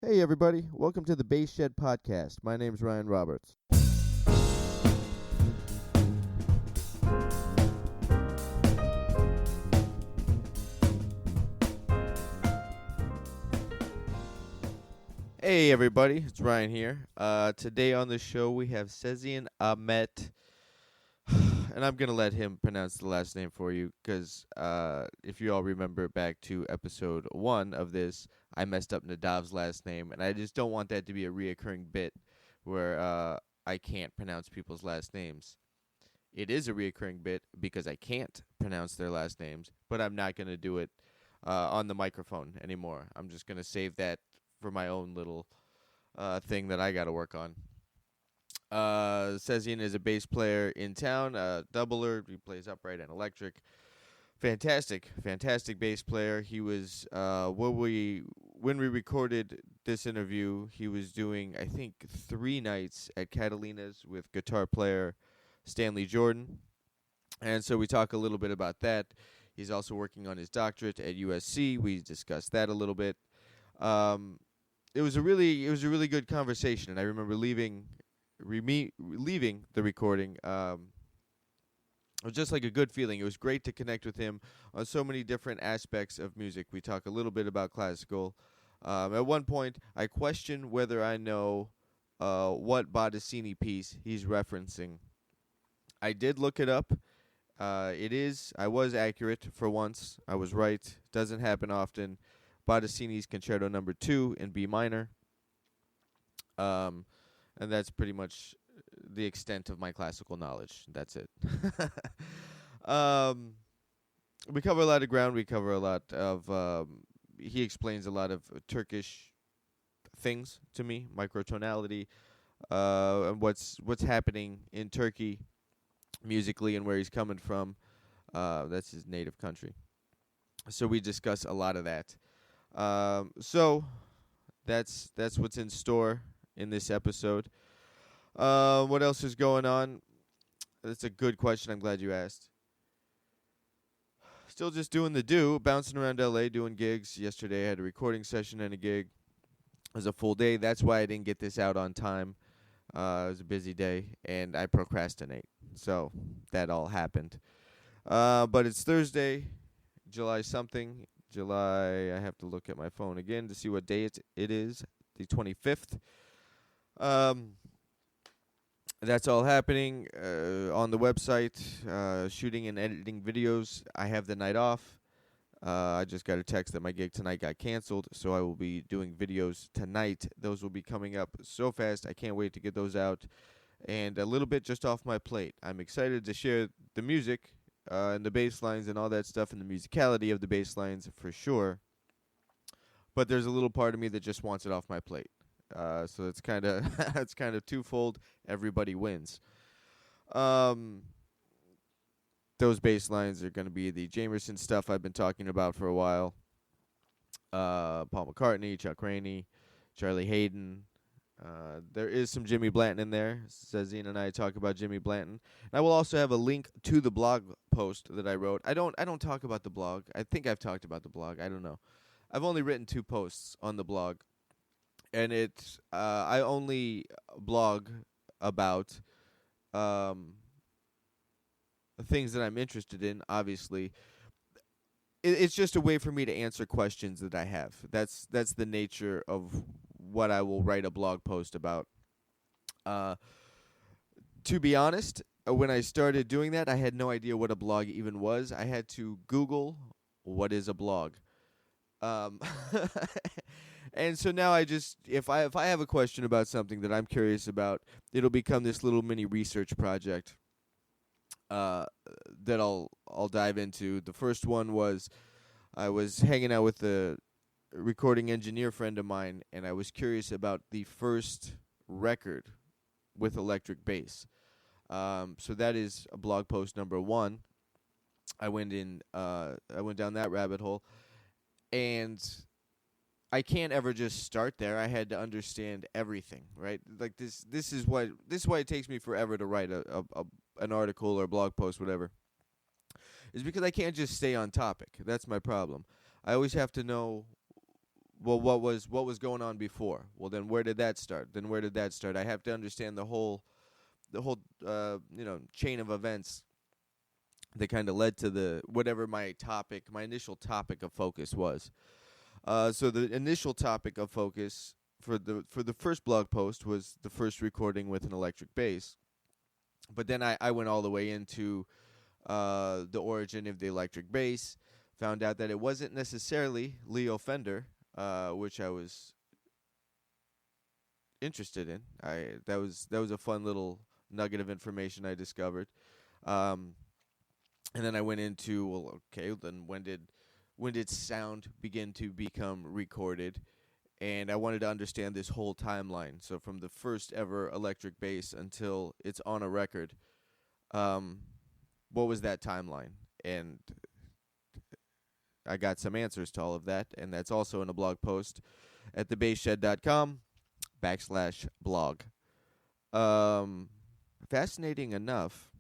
Hey everybody, welcome to the Bass Shed Podcast. My name's Ryan Roberts. Hey everybody, it's Ryan here. Today on the show we have Sezin Ahmet, and I'm gonna let him pronounce the last name for you because if you all remember back to episode 1 of this, I messed up Nadav's last name, and I just don't want that to be a reoccurring bit where I can't pronounce people's last names. It is a reoccurring bit because I can't pronounce their last names, but I'm not gonna do it on the microphone anymore. I'm just gonna save that for my own little thing that I got to work on. Sezin is a bass player in town, doubler. He plays upright and electric. Fantastic bass player. He was when we recorded this interview, he was doing I think 3 nights at Catalina's with guitar player Stanley Jordan, and so we talk a little bit about that. He's also working on his doctorate at USC. We discussed that a little bit. It was a really good conversation, and I remember leaving the recording. It was just like a good feeling. It was great to connect with him on so many different aspects of music. We talk a little bit about classical. At one point, I questioned whether I know what Bottesini piece he's referencing. I did look it up. I was accurate for once. I was right. Doesn't happen often. Bottesini's Concerto Number 2 in B minor. And that's pretty much the extent of my classical knowledge. That's it. We cover a lot of ground. We cover a lot of. He explains a lot of Turkish things to me, microtonality, and what's happening in Turkey musically and where he's coming from. That's his native country. So we discuss a lot of that. So that's what's in store in this episode. What else is going on? That's a good question. I'm glad you asked. Still just doing bouncing around LA, doing gigs. Yesterday I had a recording session and a gig. It was a full day. That's why I didn't get this out on time. It was a busy day, and I procrastinate. So that all happened. But it's Thursday, July something. I have to look at my phone again to see what day it is, the 25th. That's all happening on the website, shooting and editing videos. I have the night off. I just got a text that my gig tonight got canceled, so I will be doing videos tonight. Those will be coming up so fast. I can't wait to get those out. And a little bit just off my plate. I'm excited to share the music and the bass lines and all that stuff and the musicality of the bass lines for sure. But there's a little part of me that just wants it off my plate. So it's kind of it's kind of twofold. Everybody wins. Those bass lines are going to be the Jamerson stuff I've been talking about for a while. Paul McCartney, Chuck Rainey, Charlie Hayden. There is some Jimmy Blanton in there. Sezin and I talk about Jimmy Blanton. And I will also have a link to the blog post that I wrote. I don't talk about the blog. I think I've talked about the blog. I don't know. I've only written 2 posts on the blog, and it's I only blog about things that I'm interested in. Obviously, it's just a way for me to answer questions that I have. That's the nature of what I will write a blog post about. To be honest, when I started doing that, I had no idea what a blog even was. I had to Google what is a blog. And so now I just if I have a question about something that I'm curious about, it'll become this little mini research project that I'll dive into. The first one was I was hanging out with a recording engineer friend of mine, and I was curious about the first record with electric bass. So that is a blog post number 1. I went down that rabbit hole, and I can't ever just start there. I had to understand everything, right? Like this is why it takes me forever to write an article or blog post, whatever. Is because I can't just stay on topic. That's my problem. I always have to know well, what was going on before? Well, then where did that start? I have to understand the whole chain of events that kind of led to the whatever my initial topic of focus was. So the initial topic of focus for the first blog post was the first recording with an electric bass. But then I went all the way into the origin of the electric bass, found out that it wasn't necessarily Leo Fender, which I was interested in. That was a fun little nugget of information I discovered. And then I went into, well, okay, then when did sound begin to become recorded? And I wanted to understand this whole timeline. So from the first ever electric bass until it's on a record, what was that timeline? And I got some answers to all of that, and that's also in a blog post at thebassshed.com/blog. Fascinating enough.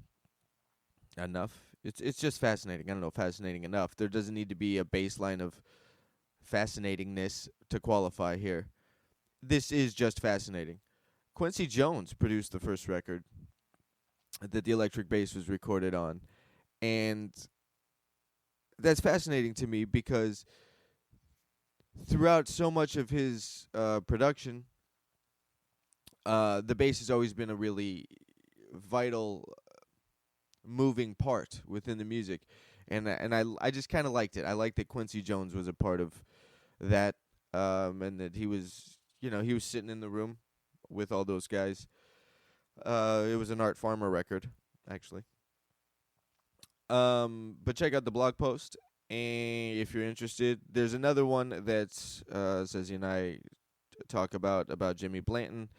It's just fascinating. I don't know, fascinating enough. There doesn't need to be a baseline of fascinatingness to qualify here. This is just fascinating. Quincy Jones produced the first record that the electric bass was recorded on, and that's fascinating to me because throughout so much of his production, the bass has always been a really vital, moving part within the music, and I just kind of liked it. I liked that Quincy Jones was a part of that, and that he was sitting in the room with all those guys. It was an Art Farmer record, actually. But check out the blog post, and if you're interested, there's another one that's Sezin and I talk about Jimmy Blanton,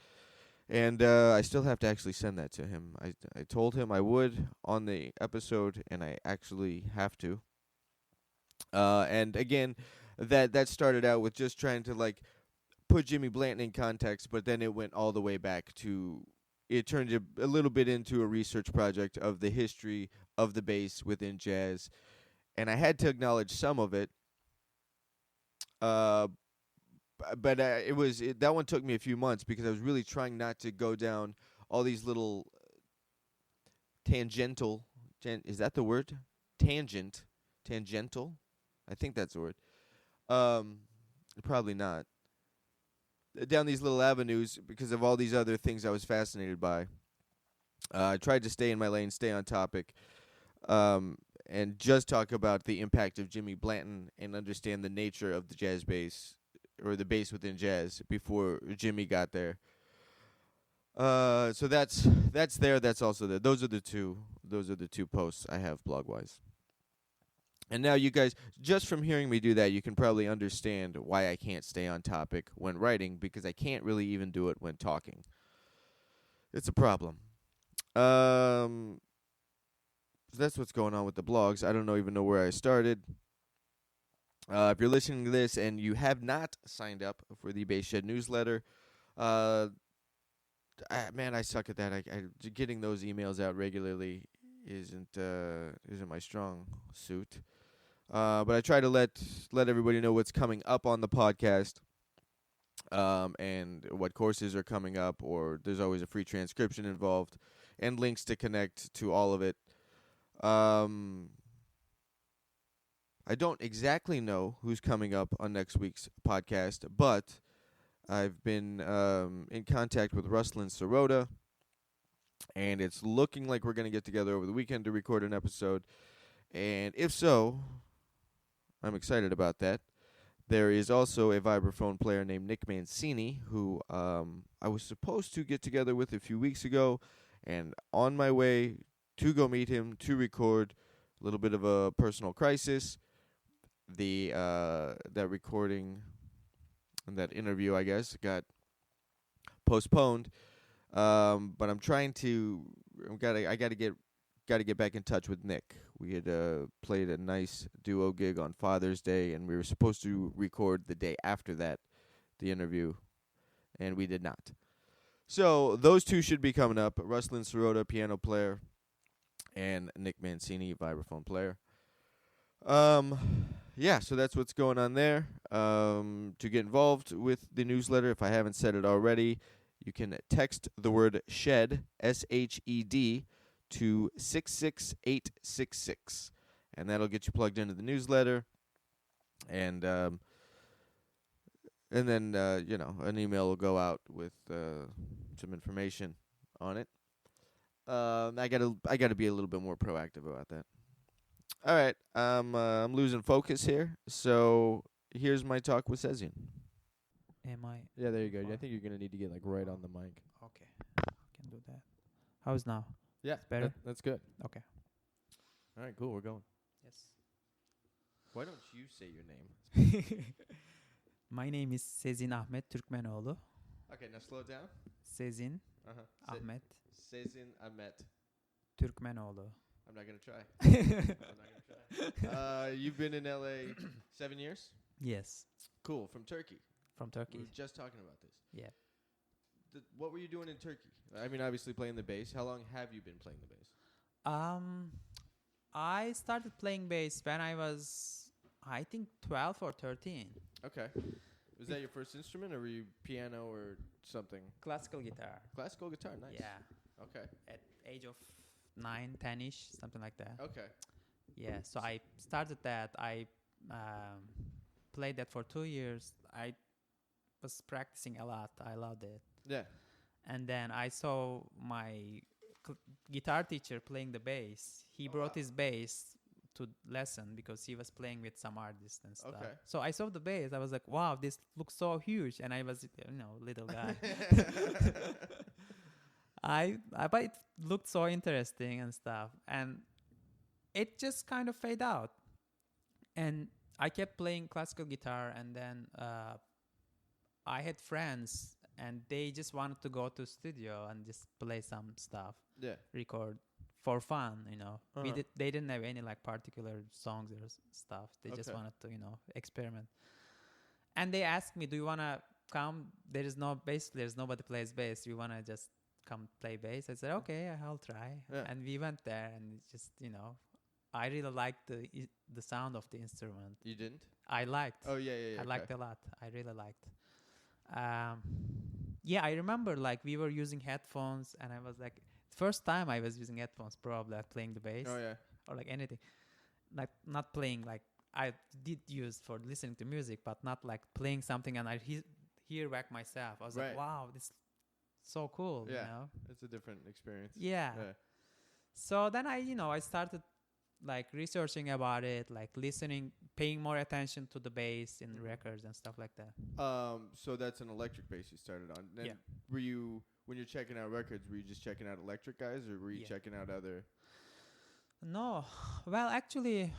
and I still have to actually send that to him. I told him I would on the episode, and I actually have to. And again, that started out with just trying to put Jimmy Blanton in context, but then it went all the way back to. It turned a little bit into a research project of the history of the bass within jazz, and I had to acknowledge some of it. But that one took me a few months because I was really trying not to go down all these little tangential. Is that the word? Tangential. I think that's the word. Probably not. Down these little avenues because of all these other things I was fascinated by. I tried to stay in my lane, stay on topic, and just talk about the impact of Jimmy Blanton and understand the nature of the jazz bass, or the bass within jazz, before Jimmy got there. So that's there. That's also there. Those are the two posts I have blog-wise. And now you guys, just from hearing me do that, you can probably understand why I can't stay on topic when writing, because I can't really even do it when talking. It's a problem. So that's what's going on with the blogs. I don't even know where I started. If you're listening to this and you have not signed up for the Bass Shed newsletter, man, I suck at that. Getting those emails out regularly isn't my strong suit. But I try to let everybody know what's coming up on the podcast, and what courses are coming up, or there's always a free transcription involved, and links to connect to all of it. I don't exactly know who's coming up on next week's podcast, but I've been in contact with Ruslan Sirota, and it's looking like we're going to get together over the weekend to record an episode. And if so, I'm excited about that. There is also a vibraphone player named Nick Mancini, who I was supposed to get together with a few weeks ago, and on my way to go meet him to record. A little bit of a personal crisis. That recording and that interview, I guess, got postponed. But I'm trying to. I gotta get back in touch with Nick. We had played a nice duo gig on Father's Day, and we were supposed to record the day after that, the interview, and we did not. So those two should be coming up. Ruslan Sirota, piano player, and Nick Mancini, vibraphone player. yeah, so that's what's going on there. To get involved with the newsletter, if I haven't said it already, you can text the word SHED, SHED, to 66866. And that'll get you plugged into the newsletter. And then, an email will go out with some information on it. I gotta be a little bit more proactive about that. All right, I'm losing focus here. So here's my talk with Sezin. Am I? Yeah, there you go. I think you're gonna need to get like right on the mic. Okay, I can do that. How's now? Yeah, It's better? That's good. Okay. All right, cool. We're going. Yes. Why don't you say your name? My name is Sezin Ahmet Turkmenoglu. Okay, now slow it down. Sezin Uh-huh. Ahmet Sezin Ahmet. Turkmenoglu. I'm not gonna try. You've been in LA 7 years? Yes, Cool. From Turkey. from We Turkey. were just talking about this. Yeah. What were you doing in Turkey? I mean, obviously playing the bass. How long have you been playing the bass? I started playing bass when I was, I think, 12 or 13. Okay. Was that your first instrument, or were you piano or something? Classical guitar. Classical guitar. Nice. Yeah. Okay. At age of 9, 10-ish, something like that. Okay. Yeah. So I started that. I played that for 2 years. I was practicing a lot. I loved it. Yeah. And then I saw my guitar teacher playing the bass. He brought his bass to lesson because he was playing with some artists and stuff. Okay. So I saw the bass. I was like, wow, this looks so huge. And I was, little guy. But it looked so interesting and stuff. And it just kind of faded out. And I kept playing classical guitar. And then I had friends, and they just wanted to go to studio and just play some stuff, Yeah. record for fun, Uh-huh. They didn't have any like particular songs or stuff. They just Okay. wanted to, experiment. And they asked me, do you want to come? There is no bass players. Nobody plays bass. You want to just come play bass? I said, okay, I'll try. Yeah. And we went there, and it's just, I really liked the sound of the instrument. You didn't? I liked. Oh, yeah. I liked a lot. I really liked. Yeah, I remember like we were using headphones, and I was like, first time I was using headphones, probably like playing the bass Oh, yeah. or like anything, like not playing. Like I did use for listening to music, but not like playing something and I hear back myself. I was Right. like, wow, this is so cool. Yeah. It's a different experience. Yeah. So then I started like researching about it, like listening, paying more attention to the bass in records and stuff like that. So that's an electric bass you started on. Then Yeah. Were you, when you're checking out records, were you just checking out electric guys, or were you Yeah. checking out other? No, well, actually,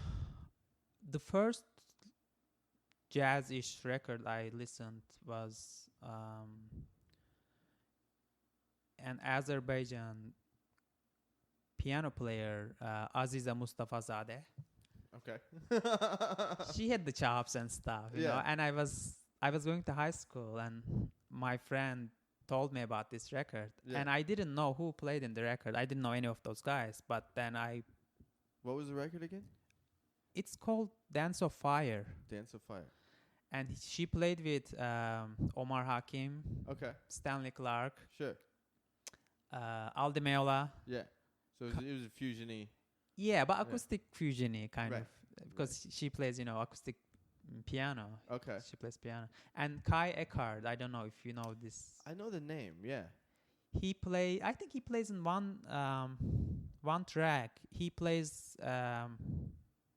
the first jazz-ish record I listened was an Azerbaijan piano player, Aziza Mustafazadeh. Okay. She had the chops and stuff, you know. Yeah. And I was going to high school, and my friend told me about this record, Yeah. and I didn't know who played in the record. I didn't know any of those guys, but then What was the record again? it's called Dance of Fire, Dance of Fire. and she played with Omar Hakim, Okay. Stanley Clark, Sure. Aldi Meola. Yeah. So it was a fusion-y. Yeah, but acoustic fusion-y kind Right. of, because she plays, acoustic piano. Okay. She plays piano. And Kai Eckhart, I don't know if you know this. I know the name. Yeah. I think he plays in one track. He plays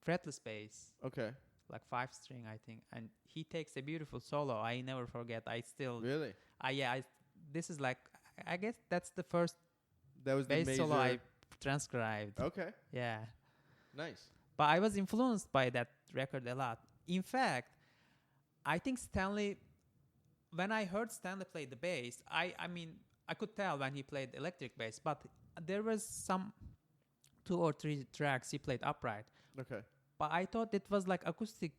fretless bass, Okay. like 5-string, I think, and he takes a beautiful solo. I never forget. I still, Really? this is like, I guess that's the first That was the bass major. solo I transcribed. Okay. Yeah, Nice. but I was influenced by that record a lot. In fact, I think Stanley, when I heard Stanley play the bass, I mean, I could tell when he played electric bass, but there was some 2 or 3 tracks he played upright. Okay. But I thought it was like acoustic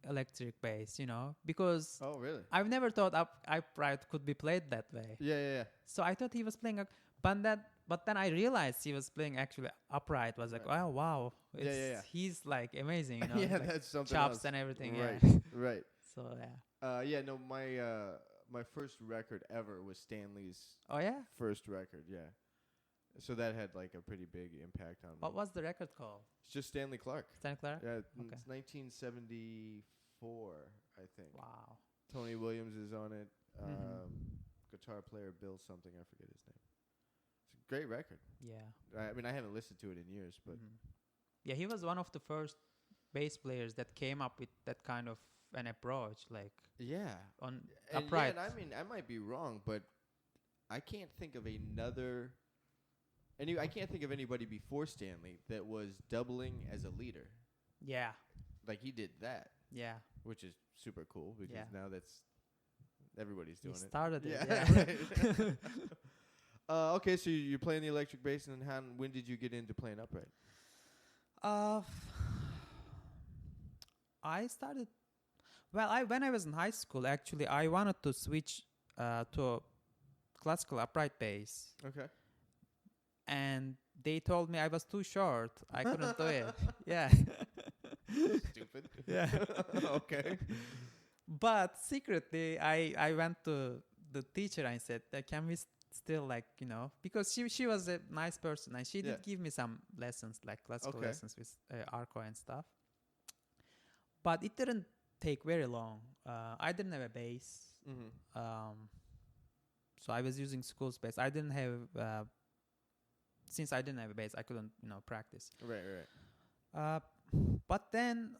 electric bass, because Oh, really? I've never thought upright could be played that way. Yeah. So I thought he was playing but then I realized he was playing actually upright. Was like, Right. oh wow, Yeah. he's like amazing, Yeah, like that's something chops else. and everything. Right, Yeah. right. So yeah. Yeah, no, my first record ever was Stanley's Oh yeah. first record. Yeah, so that had like a pretty big impact on me. What was the record called? It's just Stanley Clark. Stanley Clark. Yeah, Okay. it's 1974, I think. Wow. Tony Williams is on it. Mhm. Guitar player Bill something, I forget his name. It's a great record. Yeah. I mean, I haven't listened to it in years, but Yeah, he was one of the first bass players that came up with that kind of an approach, like yeah. on And upright. yeah, and I mean, I might be wrong, but I can't think of another. I can't think of anybody before Stanley that was doubling as a leader. Yeah. Like he did that, Yeah. which is super cool because Yeah. now that's everybody's He doing it. started it. Yeah. Yeah. Right. Okay, so you're playing the electric bass, and when did you get into playing upright? I started. Well, when I was in high school, actually, I wanted to switch to a classical upright bass, Okay. and they told me I was too short. I couldn't do it. Yeah. Stupid. Yeah. Okay. But secretly, I went to the teacher and said, "Can we still because she was a nice person and she did give me some lessons, like classical lessons with Arco and stuff. But it didn't take very long. I didn't have a bass, so I was using school space. I didn't have since I didn't have a bass, I couldn't practice. Right. But then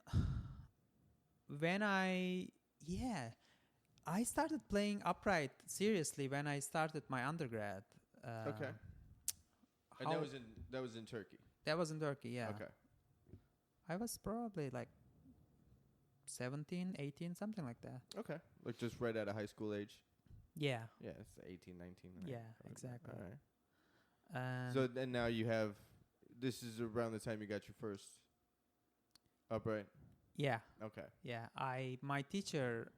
when I started playing upright seriously when I started my undergrad. Okay. And that was in Turkey. That was in Turkey, yeah. Okay. I was probably like 17, 18, something like that. Okay. Like just right out of high school age. Yeah. Yeah, it's 18, 19. Yeah, right? exactly. All right. So then now you have. This is around the time you got your first upright. Yeah. Okay. Yeah. My teacher,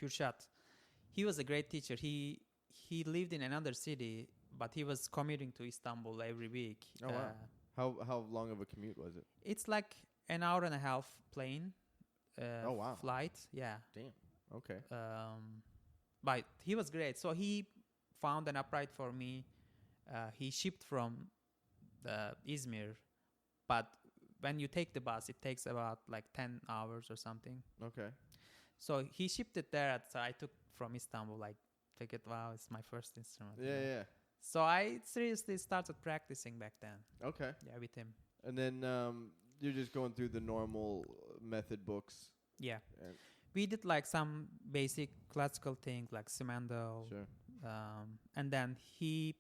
Kürşat, he was a great teacher. He lived in another city, but he was commuting to Istanbul every week. Oh wow. How long of a commute was it? It's like an hour and a half plane. Oh wow. Flight. Yeah. Damn. Okay. But he was great. So he found an upright for me. He shipped from Izmir, but when you take the bus, it takes about like 10 hours or something. Okay. So he shipped it there. So I took from Istanbul, like, take it. Wow, it's my first instrument. Yeah. So I seriously started practicing back then. Okay. Yeah, with him. And then you're just going through the normal method books. Yeah. We did like some basic classical things like Simandl. Sure. And then he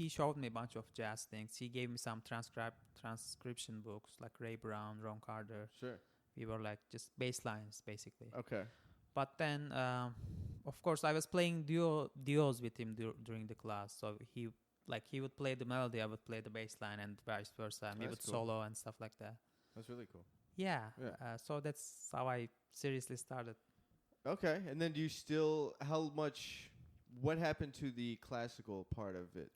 showed me a bunch of jazz things. He gave me some transcription books like Ray Brown, Ron Carter. Sure. We were like just bass lines basically. Okay. But then, of course, I was playing duos with him during the class. So he would play the melody, I would play the bass line, and vice versa. And we would solo and stuff like that. That's really cool. Yeah. So that's how I seriously started. Okay. And then what happened to the classical part of it?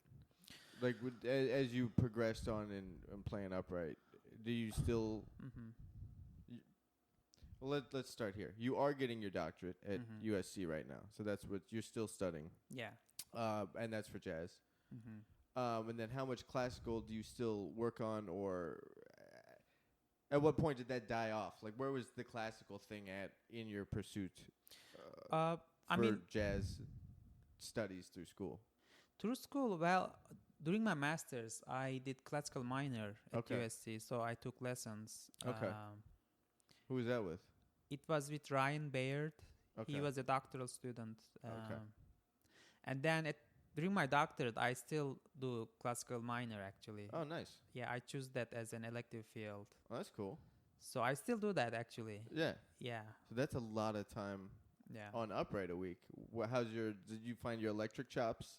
Like as you progressed on and playing upright, do you still? Well, let's start here. You are getting your doctorate at USC right now, so that's what you're still studying. Yeah. And that's for jazz. And then how much classical do you still work on, or at what point did that die off? Like, where was the classical thing at in your pursuit for jazz studies through school? Through school, well, during my master's, I did classical minor at USC, so I took lessons. Okay. Who was that with? It was with Ryan Baird. Okay. He was a doctoral student. And then during my doctorate, I still do classical minor, actually. Oh, nice. Yeah, I choose that as an elective field. Oh, that's cool. So I still do that, actually. Yeah. Yeah. So that's a lot of time on upright a week. Did you find your electric chops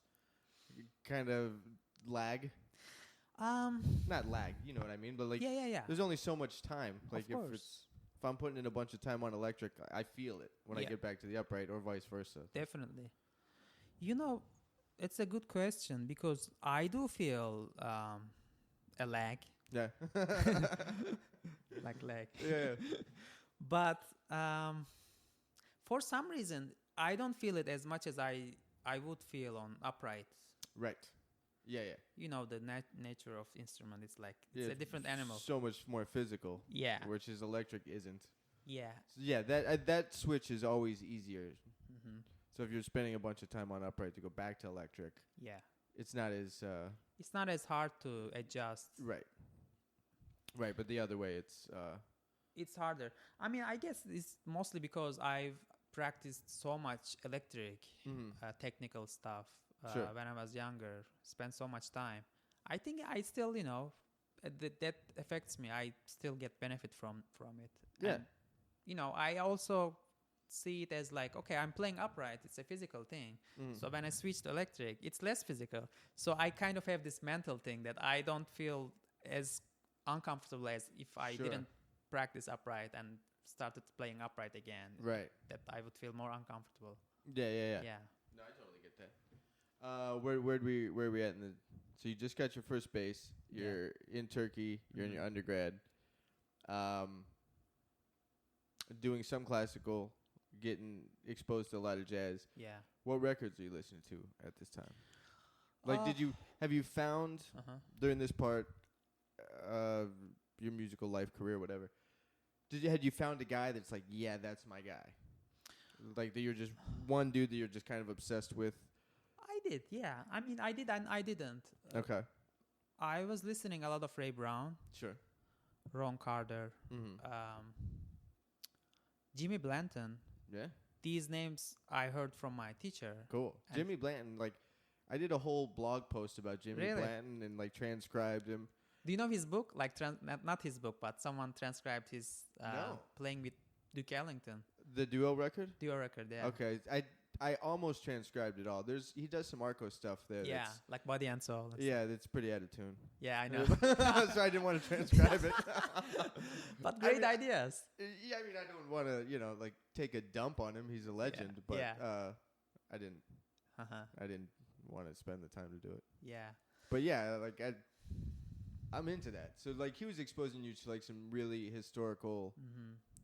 kind of lag? Not lag, you know what I mean? But like, yeah. there's only so much time. Like, of course. if I'm putting in a bunch of time on electric, I feel it when I Yeah. get back to the upright, or vice versa. Definitely. You know, it's a good question because I do feel a lag, Yeah. like lag. Yeah. But for some reason, I don't feel it as much as I would feel on upright. Right. Yeah, yeah. You know, the nature of instrument. It's like Yeah, it's a different animal. So much more physical. Yeah. Which is electric isn't. Yeah. So yeah, that switch is always easier. Mm-hmm. So if you're spending a bunch of time on upright to go back to electric, Yeah. it's not as It's not as hard to adjust. right. Right, but the other way, It's harder. I mean, I guess it's mostly because I've practiced so much electric technical stuff Sure. when I was younger. Spent so much time. I think I still, that affects me. I still get benefit from it. Yeah. And, I also see it as like, okay, I'm playing upright. It's a physical thing. So when I switch to electric, it's less physical. So I kind of have this mental thing that I don't feel as uncomfortable as if I Sure. didn't practice upright and started playing upright again. right. That I would feel more uncomfortable. Yeah. Yeah. No, I totally get that. Where we at in the? So you just got your first bass. You're in Turkey. You're in your undergrad. Doing some classical, getting exposed to a lot of jazz. Yeah. What records are you listening to at this time? Like, have you found during this part of your musical life, career, whatever? Had you found a guy that's like, yeah, that's my guy? Like that you're just one dude that you're just kind of obsessed with? I did, yeah. I mean, I did and I didn't. Okay. I was listening a lot of Ray Brown, Sure. Ron Carter, Jimmy Blanton. Yeah. These names I heard from my teacher. Cool. And Jimmy Blanton, like, I did a whole blog post about Jimmy Really? Blanton and like transcribed him. Do you know his book? Like, not his book, but someone transcribed his No. playing with Duke Ellington. The duo record? Duo record, yeah. Okay. I almost transcribed it all. He does some Arco stuff there. Yeah, that's- like Body and Soul. Yeah, that's pretty out of tune. Yeah, I know. So I didn't want to transcribe it. But I great mean, ideas. Yeah, I mean, I don't want to, like take a dump on him. He's a legend, but Yeah. I didn't want to spend the time to do it. Yeah. But yeah, like I'm into that. So like he was exposing you to like some really historical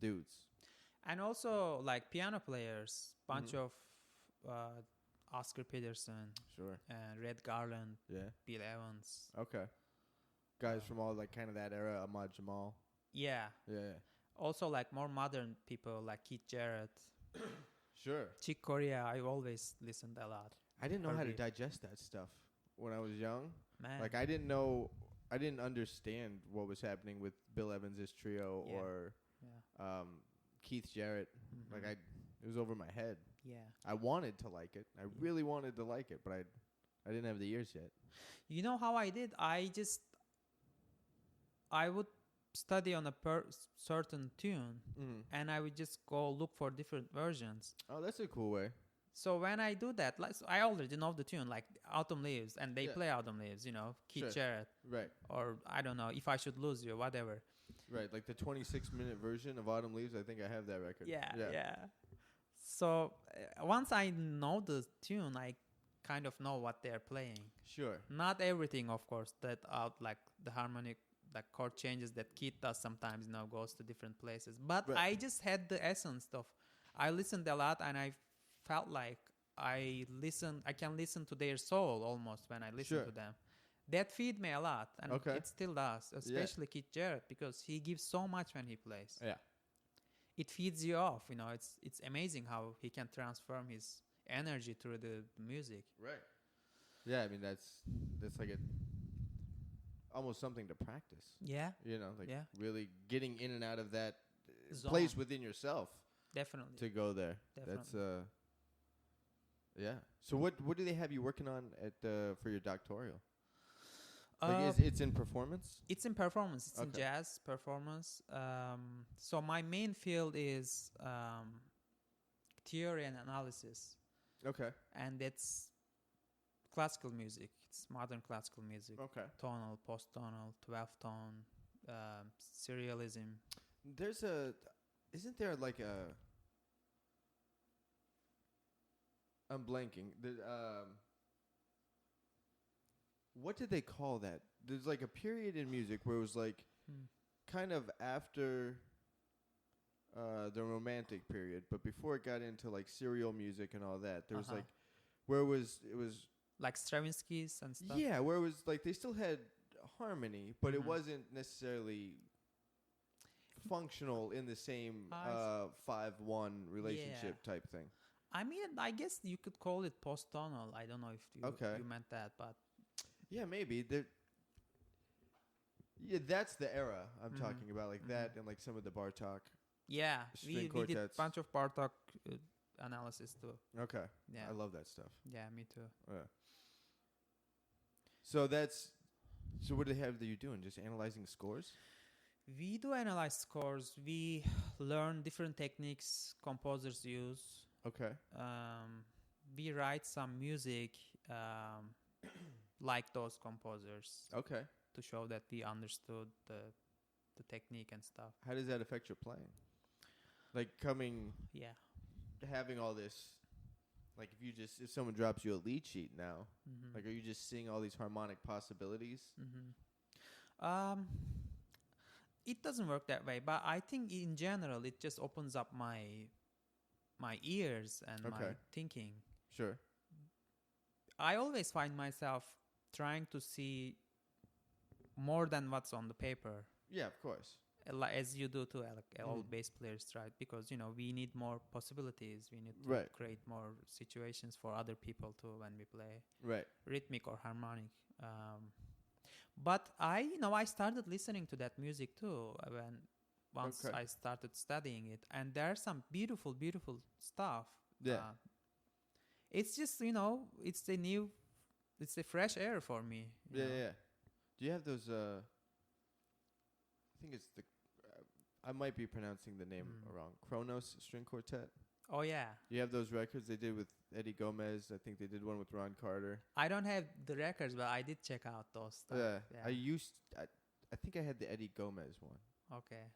dudes. And also like piano players, bunch of Oscar Peterson, Sure. Red Garland, Yeah. Bill Evans. Okay. Guys from all like kind of that era, Ahmad Jamal. Yeah. Yeah. Also like more modern people like Keith Jarrett, Sure. Chick Corea. I always listened a lot. I didn't know how to Herbie. digest that stuff when I was young. Man. Like I didn't understand what was happening with Bill Evans' trio Yeah. or Yeah. Keith Jarrett. Like it was over my head. Yeah. I wanted to like it. I really wanted to like it, but I didn't have the ears yet. You know how I did? I would study on a certain tune and I would just go look for different versions. Oh, that's a cool way. So when I do that, like, so I already know the tune, like Autumn Leaves, and they Yeah. play Autumn Leaves, Keith Sure. Jarrett, Right. or I don't know, If I Should Lose You, whatever. Right. Like the 26-minute version of Autumn Leaves, I think I have that record. Yeah. So once I know the tune, I kind of know what they're playing. Sure. Not everything, of course, that out like the harmonic, like chord changes that Keith does sometimes, goes to different places. But Right. I just had the essence of, I listened a lot and I felt like I can listen to their soul almost when I listen Sure. to them. That feed me a lot, and Okay. it still does, especially Keith Jarrett, because he gives so much when he plays. Yeah. It feeds you off, it's amazing how he can transform his energy through the music. Right. Yeah, I mean that's like almost something to practice. Yeah, Like Yeah. really getting in and out of that Zone. place within yourself definitely. to go there. That's yeah. So what do they have you working on at for your doctoral? Like it's in performance? It's in performance. It's in Okay. jazz performance. So my main field is theory and analysis, Okay. and that's classical music. It's modern classical music. Okay. Tonal, post-tonal, 12-tone, serialism. There's a Isn't there like a? I'm blanking. What did they call that? There's like a period in music where it was like kind of after the romantic period, but before it got into like serial music and all that. There was like where it was like Stravinsky's and stuff. yeah, where it was like they still had harmony, but it wasn't necessarily functional in the same 5-1 relationship type thing. I mean, I guess you could call it post-tonal. I don't know if you meant that, but yeah, maybe. Yeah, that's the era I'm talking about, like that, and like some of the Bartok. Yeah, we did a bunch of Bartok analysis too. Okay. Yeah, I love that stuff. Yeah, me too. Yeah. So what do they have that you're doing? Just analyzing scores? We do analyze scores. We learn different techniques composers use. Okay. We write some music like those composers. Okay. To show that we understood the technique and stuff. How does that affect your playing? Like having all this, like if someone drops you a lead sheet now, like are you just seeing all these harmonic possibilities? It doesn't work that way, but I think in general it just opens up my ears and my thinking. Sure. I always find myself trying to see more than what's on the paper. Yeah, of course. As you do too, like all bass players, right? Because we need more possibilities. We need to create more situations for other people too when we play. Right. Rhythmic or harmonic. But I started listening to that music too once I started studying it, and there's some beautiful, beautiful stuff. Yeah. It's just it's a fresh air for me. Yeah. Do you have those? I think it's I might be pronouncing the name wrong. Kronos String Quartet. Oh yeah. You have those records they did with Eddie Gomez. I think they did one with Ron Carter. I don't have the records, but I did check out those stuff. Yeah. I think I had the Eddie Gomez one. Okay.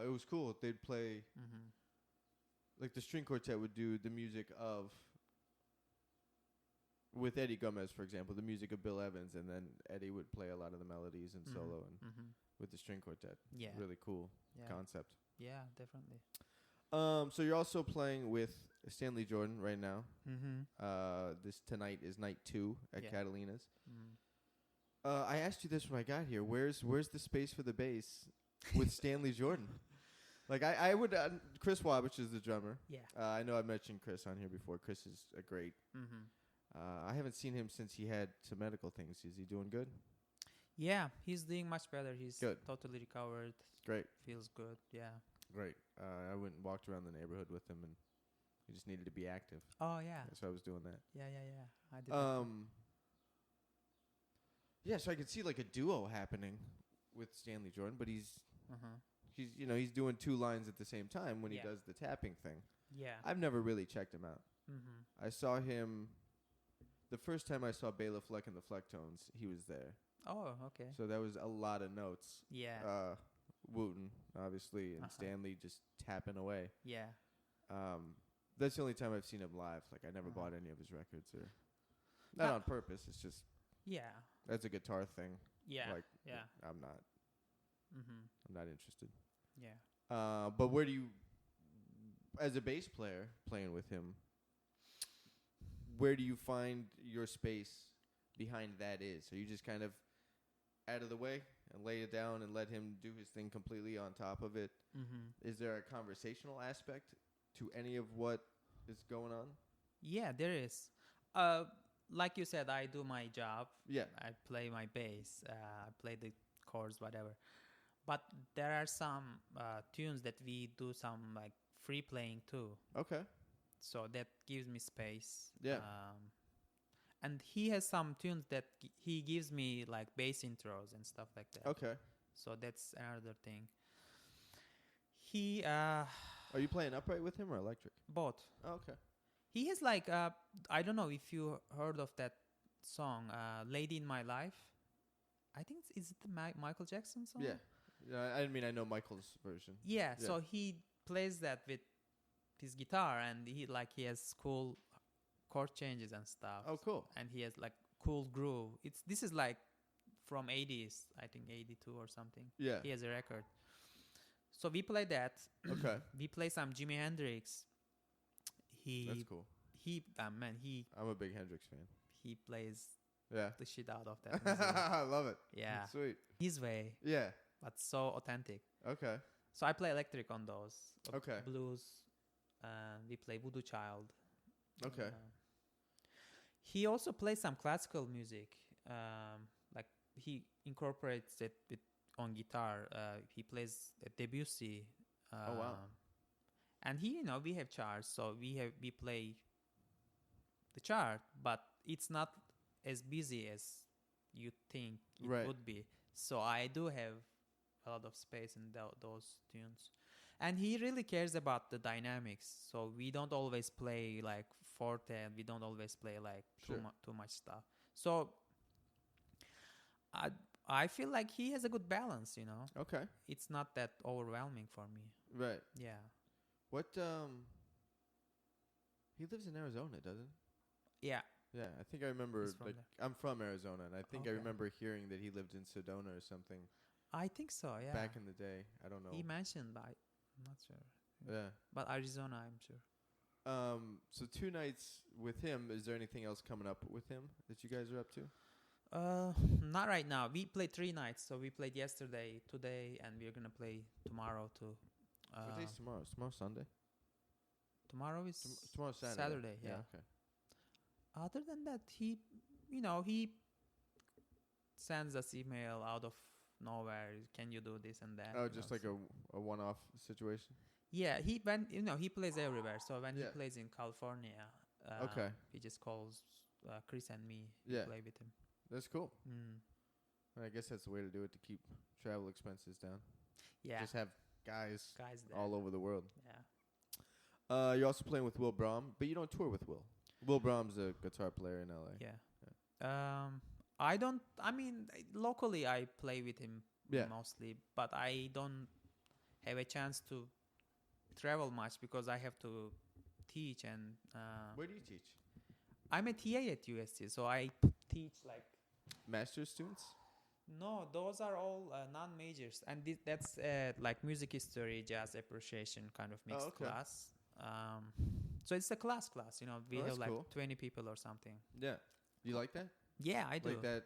It was cool. They'd play like the string quartet would do the music of with Eddie Gomez, for example, the music of Bill Evans, and then Eddie would play a lot of the melodies and solo and with the string quartet. Yeah. Really cool concept. Yeah, definitely. So you're also playing with Stanley Jordan right now. This tonight is night 2 at Catalina's. I asked you this when I got here. Where's the space for the bass with Stanley Jordan? Like I would Chris Wabich is the drummer. Yeah. I know I mentioned Chris on here before. Chris is a great. I haven't seen him since he had some medical things. Is he doing good? Yeah, he's doing much better. He's good. Totally recovered. Great. Feels good. Yeah. Great. I went and walked around the neighborhood with him, and he just needed to be active. Oh yeah. So I was doing that. Yeah. I did. That. Yeah, so I could see like a duo happening with Stanley Jordan, but he's doing 2 lines at the same time when he does the tapping thing. Yeah. I've never really checked him out. I saw him the first time I saw Bela Fleck and the Flecktones. He was there. Oh, okay. So that was a lot of notes. Yeah. Wooten, obviously, and Stanley just tapping away. Yeah. That's the only time I've seen him live. Like I never bought any of his records, or not on purpose. It's just that's a guitar thing. Yeah. Like I'm not. I'm not interested. Yeah. But where do you, as a bass player playing with him, where do you find your space behind that is? Are you just kind of out of the way and lay it down and let him do his thing completely on top of it? Is there a conversational aspect to any of what is going on? Yeah, there is. Like you said, I do my job. Yeah. I play my bass. I play the chords, whatever. But there are some tunes that we do some like free playing too. Okay. So that gives me space. Yeah. And he has some tunes that he gives me like bass intros and stuff like that. Okay. So that's another thing. He Are you playing upright with him or electric? Both. Oh, okay. He has like I don't know if you heard of that song, "Lady in My Life." I think is it the Michael Jackson song? Yeah. I know Michael's version. Yeah. So he plays that with his guitar, and he has cool chord changes and stuff. Oh, cool. And he has like cool groove. This is like from 80s, I think 82 or something. Yeah. He has a record. So we play that. Okay. We play some Jimi Hendrix. That's cool. I'm a big Hendrix fan. he plays Yeah. the shit out of that music. I love it. Yeah. Sweet. His way, Yeah. but so authentic. Okay. So I play electric on those. Okay. Blues. We play Voodoo Child. Okay. He also plays some classical music. Like he incorporates it on guitar. He plays Debussy. Oh, wow. And we have charts, so we play the chart, but it's not as busy as you think it Right. would be. So I do have a lot of space in those tunes. And he really cares about the dynamics. So we don't always play like forte, and we don't always play like Sure. too much stuff. So I feel like he has a good balance, Okay. It's not that overwhelming for me. Right. Yeah. What he lives in Arizona, doesn't Yeah. he? Yeah, I think I remember He's from like there. I'm from Arizona, and I think I Okay. remember hearing that he lived in Sedona or something I think so, yeah. back in the day. I don't know. He mentioned, but I'm not sure. Yeah. But Arizona, I'm sure. So 2 nights with him. Is there anything else coming up with him that you guys are up to? Not right now. We played 3 nights. So we played yesterday, today, and we're gonna play tomorrow too. What day's tomorrow? Is tomorrow Sunday? Tomorrow is Tomorrow's Saturday. Saturday, yeah. Okay. Other than that, he sends us email out of nowhere. Can you do this and that? Oh, just like a one-off situation. Yeah, he plays everywhere. So when Yeah. he plays in California, Okay. he just calls Chris and me Yeah. to play with him. That's cool. Mm. I guess that's the way to do it to keep travel expenses down. Yeah, Just have guys guys there. all over the world. Yeah, You're also playing with Will Brahm, but you don't tour with Will. Will Brahm's a guitar player in LA. yeah. I don't. I mean, locally I play with him Yeah. mostly, but I don't have a chance to travel much because I have to teach and Where do you teach? I'm a TA at USC, so I teach like. Master's students? No, those are all non-majors, and that's like music history, jazz appreciation kind of mixed okay. class. So it's a class. We Oh, have that's like cool. 20 people or something. Yeah. You like that? Yeah, I do. Like that,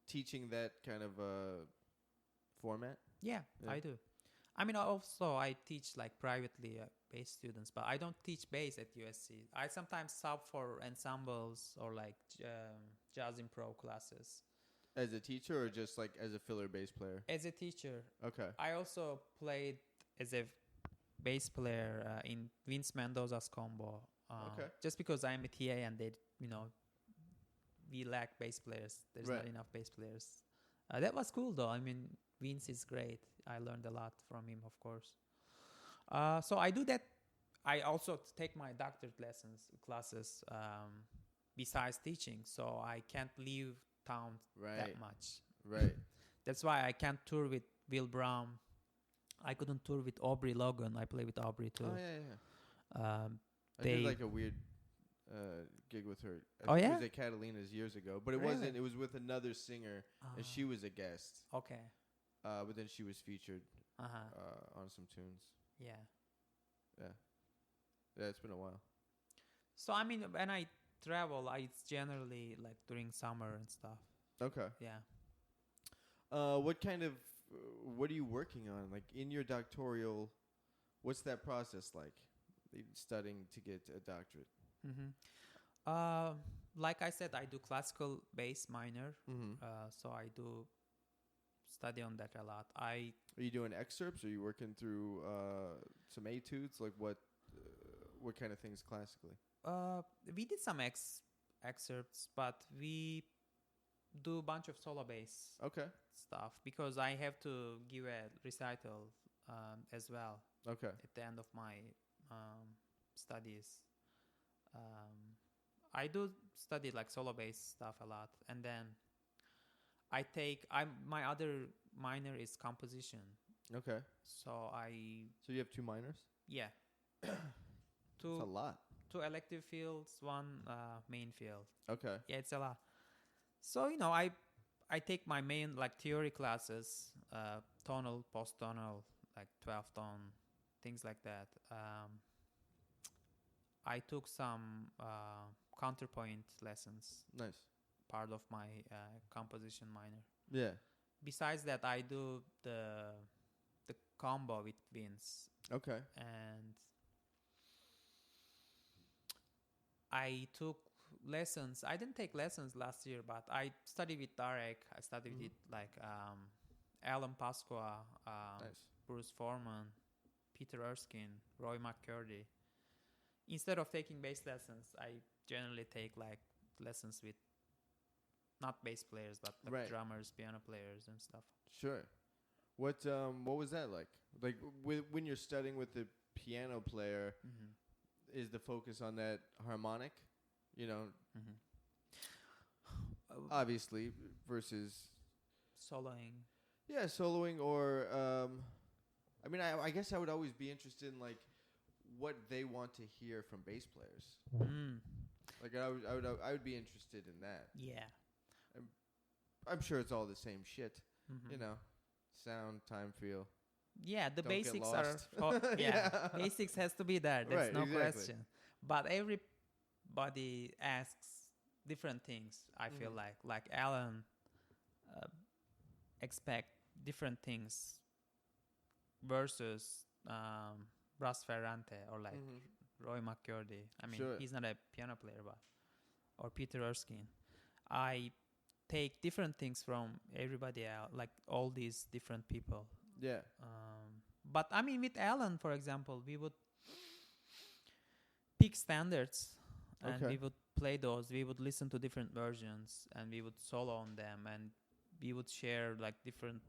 teaching that kind of format? Yeah, Yeah. I do. I mean, also I teach like privately bass students, but I don't teach bass at USC. I sometimes sub for ensembles or like jazz improv classes. As a teacher or just like as a filler bass player? As a teacher, Okay. I also played as a bass player in Vince Mendoza's combo. Okay. Just because I'm a TA and they, we lack bass players. There's not Right. enough bass players. That was cool though. I mean, Vince is great. I learned a lot from him, of course. So I do that. I also take my doctorate classes besides teaching. So I can't leave town Right. that much. Right. That's why I can't tour with Will Brown. I couldn't tour with Aubrey Logan. I play with Aubrey too. Oh, yeah. I They- did like a weird gig with her. I Oh, think yeah? It was at Catalina's years ago. But it Really? wasn't. It was with another singer, and she was a guest. Okay. But then she was featured on some tunes. Yeah. Yeah, it's been a while. So I mean, when I travel, it's generally like during summer and stuff. Okay. Yeah. What are you working on? Like in your doctoral, what's that process like? Studying to get a doctorate. Mm-hmm. Like I said, I do classical bass minor. Mm-hmm. So I do study on that a lot. Are you doing excerpts? Are you working through some etudes? Like what kind of things classically? We did some excerpts, but we do a bunch of solo bass Okay. stuff because I have to give a recital as well Okay. at the end of my studies. I do study like solo bass stuff a lot, and then my other minor is composition. Okay. So So you have 2 minors? Yeah. It's a two lot. two elective fields, one main field. Okay. Yeah, it's a lot. So I take my main like theory classes, tonal, post tonal, like 12 tone, things like that. I took some counterpoint lessons, Nice. part of my composition minor. Yeah. Besides that, I do the combo with Vince, Okay. and I took lessons. I didn't take lessons last year, but I studied with Darek. I studied with like Alan Pasqua, Nice. Bruce Foreman, Peter Erskine, Roy McCurdy. Instead of taking bass lessons, I generally take like lessons with not bass players, but like Right. drummers, piano players, and stuff. Sure. What was that like? Like when you're studying with the piano player, is the focus on that harmonic? You know, obviously versus Soloing. yeah, soloing or I mean I guess I would always be interested in like what they want to hear from bass players. Like I would be interested in that. Yeah. I'm sure it's all the same shit. You know, sound, time, feel. Yeah, the Don't get basics lost. are Yeah. basics has to be there. There's Right, no exactly. question. But everybody asks different things. I feel like Alan expect different things versus Brass Ferrante or like Roy McCurdy. I mean, Sure. he's not a piano player, but or Peter Erskine. I take different things from everybody else, like all these different people. Yeah. But I mean, with Alan, for example, we would pick standards and Okay. we would play those. We would listen to different versions and we would solo on them, and we would share like different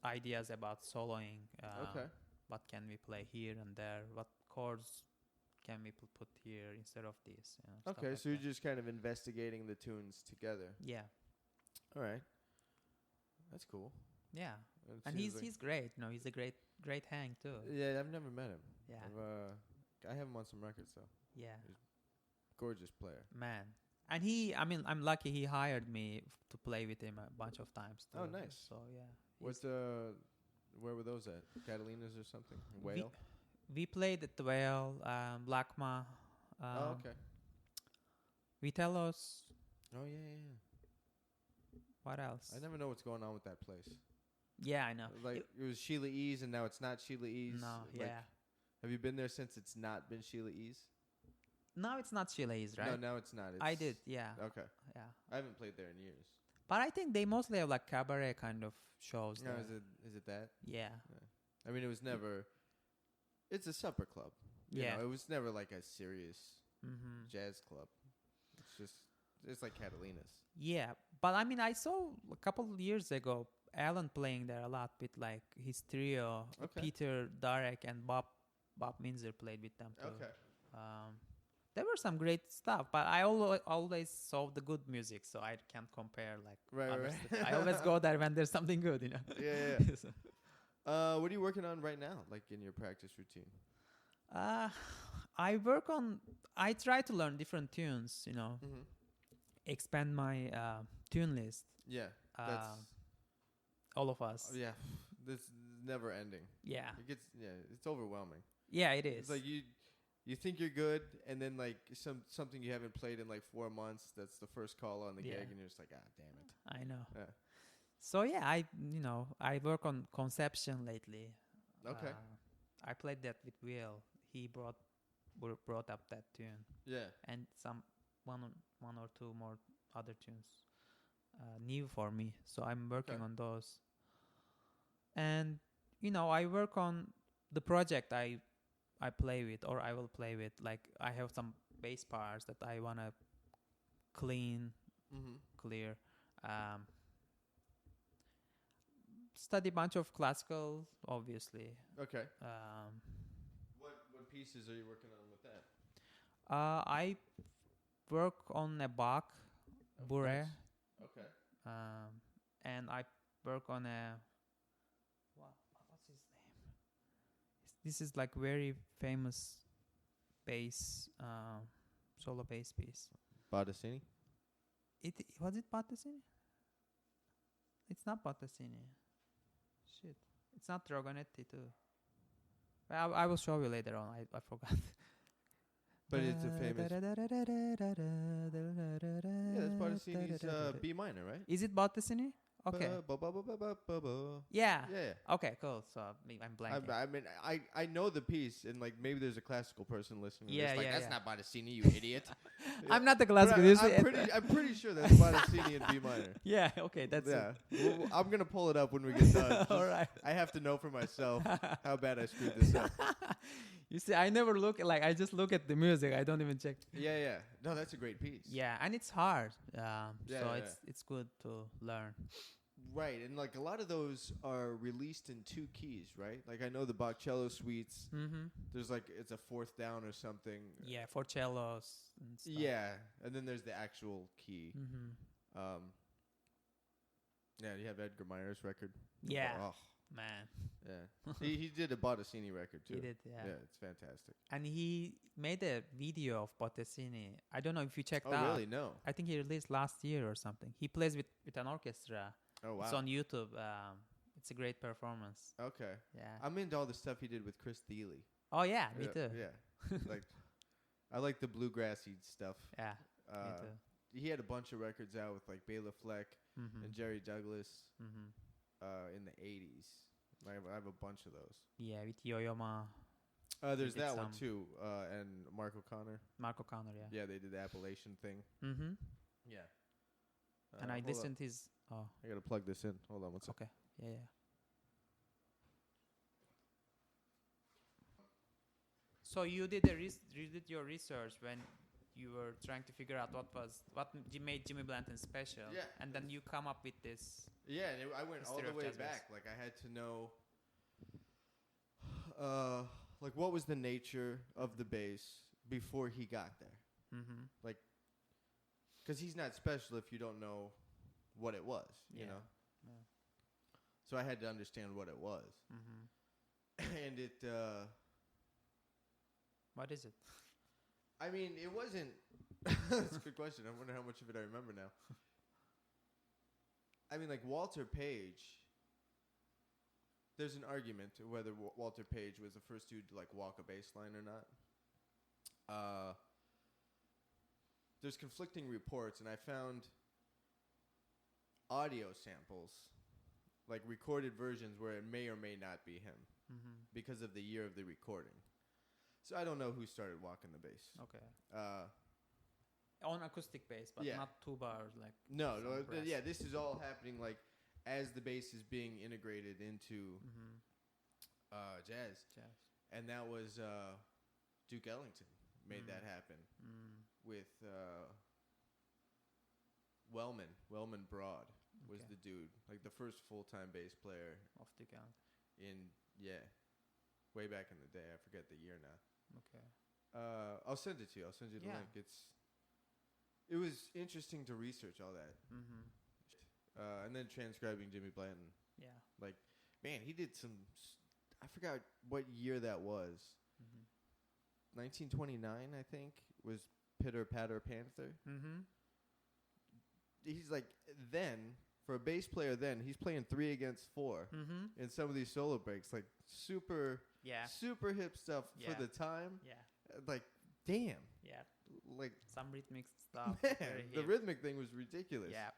ideas about soloing. Okay. What can we play here and there? What chords can we put here instead of this? You know, stuff Okay, like so you're that. just kind of investigating the tunes together. Yeah, All right. That's cool. yeah. It And seems like- he's great. You know, he's a great hang too. Yeah, I've never met him. Yeah, I have him on some records though. yeah. Gorgeous player. Man. And I mean, I'm lucky he hired me to play with him a bunch of times too. Oh, nice. So yeah. What where were those at? Catalina's or something? Whale? We played at the Whale, Blackma, Oh, okay. Vitelos. Oh yeah. What else? I never know what's going on with that place. Yeah, I know. Like it was Sheila E's and now it's not Sheila E's. No, Like, yeah. have you been there since it's not been Sheila E's? No, it's not Chile's, right? No, now it's not. I did, yeah. Okay. Yeah. I haven't played there in years. But I think they mostly have like cabaret kind of shows No, there. is it that? Yeah. I mean, it was never. It's a supper club. You Yeah. know, it was never like a serious Mm-hmm. jazz club. It's like Catalina's. Yeah, but I mean, I saw a couple of years ago Alan playing there a lot with like his trio. Okay. Peter, Darek, and Bob Minzer played with them too. Okay. There were some great stuff, but I always saw the good music, so I can't compare like Right, other right. stuff. I always go there when there's something good, you know. Yeah. What are you working on right now, like in your practice routine? I try to learn different tunes, you know, Mm-hmm. expand my tune list. Yeah. That's All of us. yeah. This is never ending. Yeah. It's overwhelming. Yeah, it is. It's like you think you're good, and then like something you haven't played in like 4 months. That's the first call on the Yeah. gig, and you're just like, damn it. I know. Yeah. So yeah, I work on conception lately. Okay. I played that with Will. He brought up that tune Yeah. and some one or two more other tunes new for me. So I'm working Okay. on those. And I work on the project I play with, or I will play with. Like I have some bass parts that I wanna clear. Study bunch of classical, obviously. Okay. What pieces are you working on with that? I work on a Bach Bourrée, Nice. Okay. and I work on a what's his name? This is like very famous bass, solo bass piece. Bassist? Was it Battesini? It's not Battesini. Shit, it's not Drogonetti too. I will show you later on. I forgot. But it's a famous. Yeah, that's Bassistini's B minor, right? Is it Battesini? Okay. Yeah. Yeah. Okay, cool. So I'm blanking. I mean, I know the piece, and like maybe there's a classical person listening. To Yeah, this, like yeah, that's yeah. not Battistini, you idiot. I'm not the But classical. I'm pretty sure that's Battistini in B minor. Yeah. Okay, that's Yeah. Well, I'm gonna pull it up when we get done. All right. I have to know for myself how bad I screwed this up. You see, I never look I just look at the music. I don't even check. Yeah. No, that's a great piece. Yeah, and it's hard. So yeah. it's good to learn. Right, and like a lot of those are released in 2 keys, right? Like I know the Bach cello suites. Mm-hmm. There's like it's a 4th down or something. Yeah, for cellos and stuff. Yeah, and then there's the actual key. Mm-hmm. Yeah, you have Edgar Meyer's record. Yeah, Oh, man. yeah. he did a Bottesini record too. He did, yeah. Yeah, it's fantastic. And he made a video of Bottesini. I don't know if you checked Oh, out. really? No. I think he released last year or something. He plays with an orchestra. Oh, wow. It's on YouTube. It's a great performance. Okay. Yeah. I'm into all the stuff he did with Chris Thiele. Oh yeah, me too. Yeah. Like, I like the bluegrassy stuff. Yeah, me too. He had a bunch of records out with like Bela Fleck Mm-hmm. and Jerry Douglas Mm-hmm. in the 80s. I have a bunch of those. Yeah, with Yo-Yo Ma, There's did that one some. too, and Mark O'Connor. Mark O'Connor. Yeah. Yeah, they did the Appalachian thing. Mm-hmm. Yeah. And I hold listened on. his. Oh, I gotta plug this in. Hold on one second. okay. Yeah. So you did your research when you were trying to figure out what made Jimmy Blanton special. Yeah. And then you come up with this. Yeah, and I went all History the of way jazz bass. back. Like I had to know, like what was the nature of the bass before he got there? Mm-hmm. Because he's not special if you don't know what it was, you Yeah. know. Yeah. So I had to understand what it was, and it. What is it? I mean, it wasn't. That's a good question. I wonder how much of it I remember now. I mean, like Walter Page. There's an argument to whether Walter Page was the first dude to like walk a bass line or not. There's conflicting reports, and I found audio samples, like recorded versions where it may or may not be him because of the year of the recording. So I don't know who started walking the bass. Okay. On acoustic bass, but Yeah. not tuba or like. No, some brass. yeah, this is all happening like as the bass is being integrated into jazz. Jazz. And that was Duke Ellington made that happen with Wellman Broad was the dude, like the first full-time bass player Of the count. way back in the day. I forget the year now. Okay. I'll send it to you. I'll send you the Yeah. link. It was interesting to research all that. And then transcribing Jimmy Blanton. Yeah. Like, man, he did some. I forgot what year that was. 1929, I think, was Pitter Patter Panther. He's like, then, for a bass player then, he's playing 3 against 4 in some of these solo breaks. Like, super hip stuff for Yeah. the time. Yeah. Like, damn. Yeah. Like, Some rhythmic stuff. man, very the hip. rhythmic thing was ridiculous. Yeah.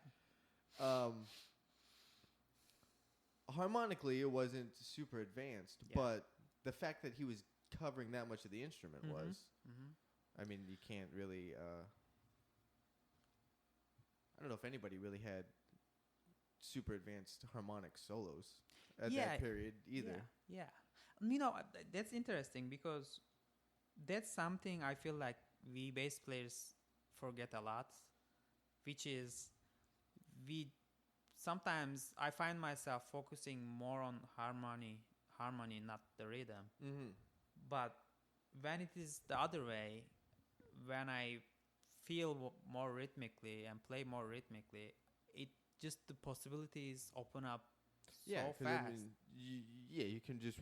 Harmonically, it wasn't super advanced, Yeah. but the fact that he was covering that much of the instrument was. I mean, you can't really. I don't know if anybody really had super advanced harmonic solos at that period either. Yeah. You know, that's interesting because that's something I feel like we bass players forget a lot, which is sometimes I find myself focusing more on harmony, not the rhythm. But when it is the other way, when I feel more rhythmically and play more rhythmically, it just the possibilities open up so fast. I mean, you can just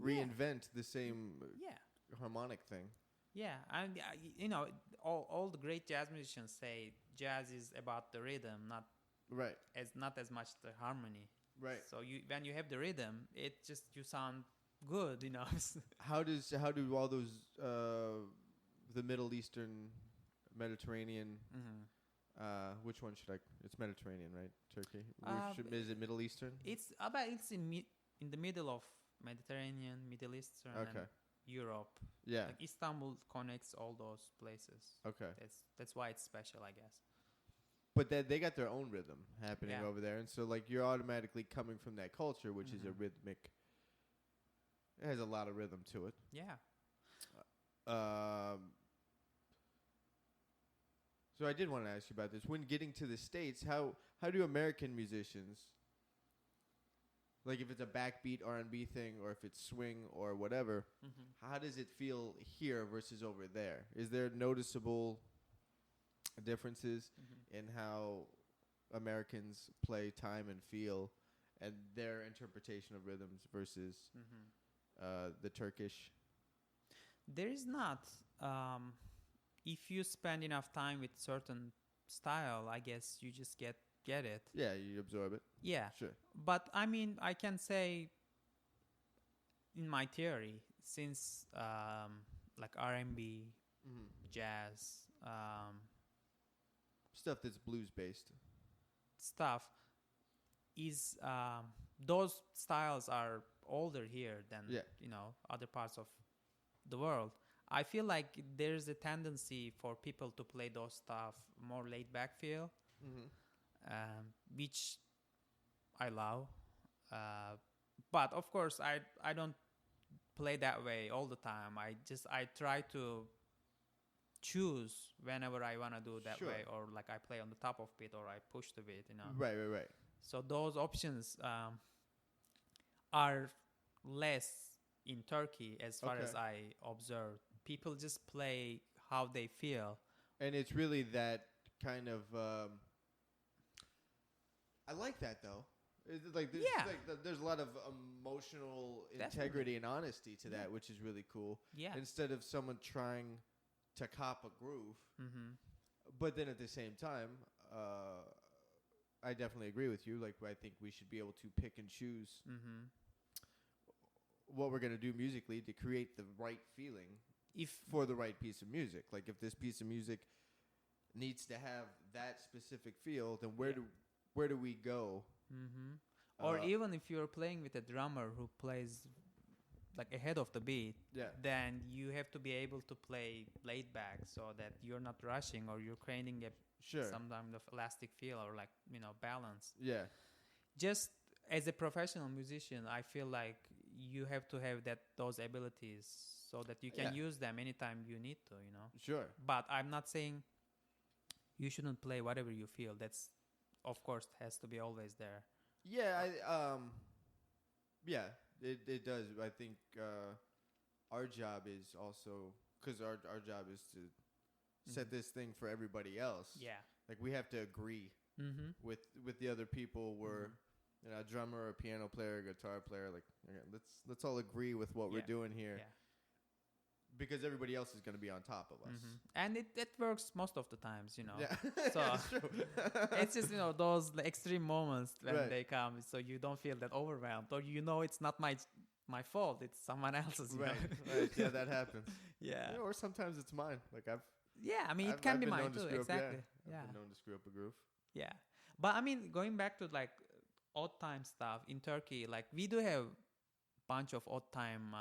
reinvent the same Yeah. harmonic thing. Yeah, and you know, all the great jazz musicians say jazz is about the rhythm, Right. not as much the harmony. Right. So when you have the rhythm, it just you sound good, you know. How do all those the Middle Eastern, Mediterranean? Which one should I? It's Mediterranean, right? Turkey. Is it Middle Eastern? It's in the middle of Mediterranean, Middle Eastern, and Europe. Yeah. Like Istanbul connects all those places. Okay. That's why it's special, I guess. But they got their own rhythm happening over there, and so like you're automatically coming from that culture, which is a rhythmic. It has a lot of rhythm to it. Yeah. So I did want to ask you about this. When getting to the States, how do American musicians, like if it's a backbeat R&B thing or if it's swing or whatever, how does it feel here versus over there? Is there noticeable differences in how Americans play time and feel and their interpretation of rhythms versus the Turkish? There is not. If you spend enough time with certain style, I guess you just get it. Yeah, you absorb it. Yeah. Sure. But I mean, I can say in my theory, since like R&B, jazz, stuff that's blues based stuff is those styles are older here than other parts of the world. I feel like there's a tendency for people to play those stuff more laid back feel, which I love. But of course, I don't play that way all the time. I try to choose whenever I want to do that way, or like I play on the top of beat or I push the beat, you know. Right. So those options are less in Turkey as far as I observed. People just play how they feel. And it's really that kind of... I like that, though. There's a lot of emotional integrity and honesty to that, which is really cool. Yeah. Instead of someone trying to cop a groove. But then at the same time, I definitely agree with you. Like, I think we should be able to pick and choose what we're going to do musically to create the right feeling for the right piece of music. Like, if this piece of music needs to have that specific feel, then where do we go? Or even if you're playing with a drummer who plays like ahead of the beat, then you have to be able to play laid back so that you're not rushing or you're creating some kind of elastic feel or like, you know, balance. Yeah. Just as a professional musician, I feel like you have to have those abilities so that you can use them anytime you need to, you know. Sure. But I'm not saying you shouldn't play whatever you feel. That's, of course, has to be always there. Yeah, it does. I think our job is also, because our job is to set this thing for everybody else. Yeah. Like, we have to agree with the other people. We're a drummer, a piano player, a guitar player. Like, okay, let's all agree with what we're doing here. Yeah. Because everybody else is going to be on top of us. And it works most of the times, you know. Yeah, so it's true. it's just, you know, those extreme moments when they come, so you don't feel that overwhelmed, or you know it's not my fault, it's someone else's. Right. Yeah, that happens. Yeah. Or sometimes it's mine. Like it can be mine too. Exactly. I've been known to screw up a groove. Yeah. But I mean, going back to like odd time stuff in Turkey, like we do have bunch of odd time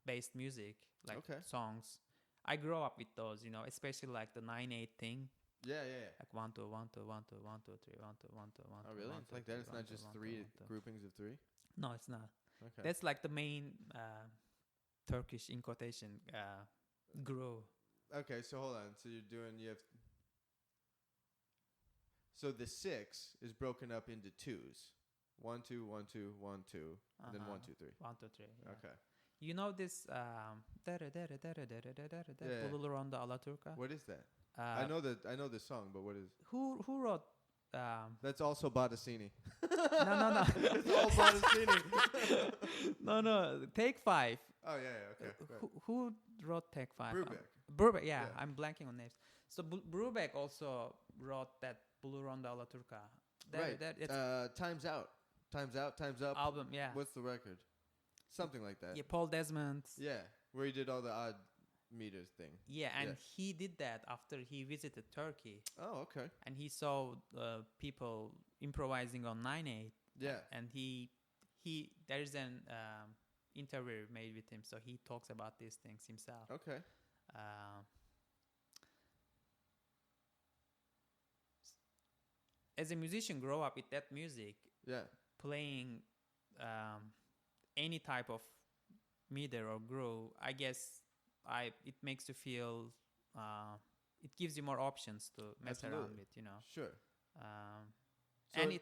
based music, like songs. I grew up with those, you know, especially like the 9/8 thing. Yeah. Like 1 2 1 2 1 2 1 2 3 1 2 1 2 1 2. Oh really? It's like that. It's not just three groupings of three. No, it's not. Okay. That's like the main Turkish in quotation groove. Okay, so hold on. So so the 6 is broken up into 2s. 1 2 1 2 1 2, and then 1 2 3. 1 2 3. Yeah. Okay. You know this Bululur on the Alaturka? What is that? I know the song, but what is? Who wrote That's also Battistini. no. It's all Battistini. No. Take 5. Oh yeah, okay. Right. Who wrote Take 5? Brubeck. Brubeck, yeah, Yeah. I'm blanking on names. So Brubeck also wrote that Blue Ronda alla Turca. Right. It's Time's Up. album, yeah. What's the record? Something like that. Yeah, Paul Desmond. Yeah, where he did all the odd meters thing. Yeah, and Yeah. he did that after he visited Turkey, Oh, okay. and he saw people improvising on 9/8, Yeah. and he there is an interview made with him, so he talks about these things himself. Okay. As a musician, grow up with that music, Yeah. playing any type of meter or groove. I guess it makes you feel. It gives you more options to mess around Absolutely. with, you know. Sure. So And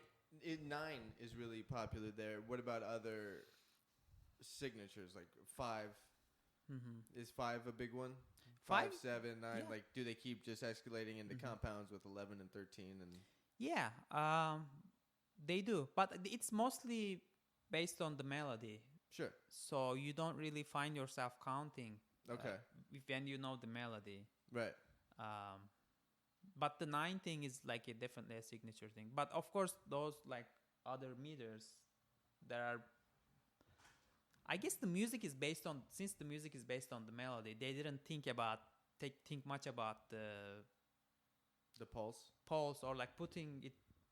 it 9 is really popular there. What about other signatures like 5? Is 5 a big one? 5, 5? 7, 9. Yeah. Like, do they keep just escalating into compounds with 11 and 13 and? Yeah, they do, but it's mostly based on the melody. Sure. So you don't really find yourself counting. Okay. When you know the melody. Right. But the 9 thing is like definitely a signature thing. But of course, those like other meters, there are. I guess the music is based on, since the music is based on the melody, they didn't think much about The pulse. pulse or like putting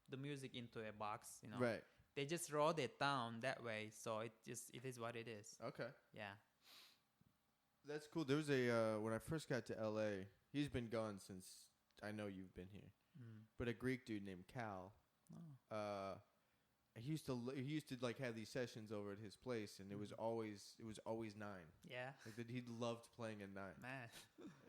the music into a box, you know. Right. They just wrote it down that way, so it is what it is. Okay. Yeah. That's cool. There was a when I first got to LA. He's been gone since I know you've been here. But a Greek dude named Cal. Oh. He used to like have these sessions over at his place, and it was always 9. Yeah. Like that, he loved playing at 9. Man.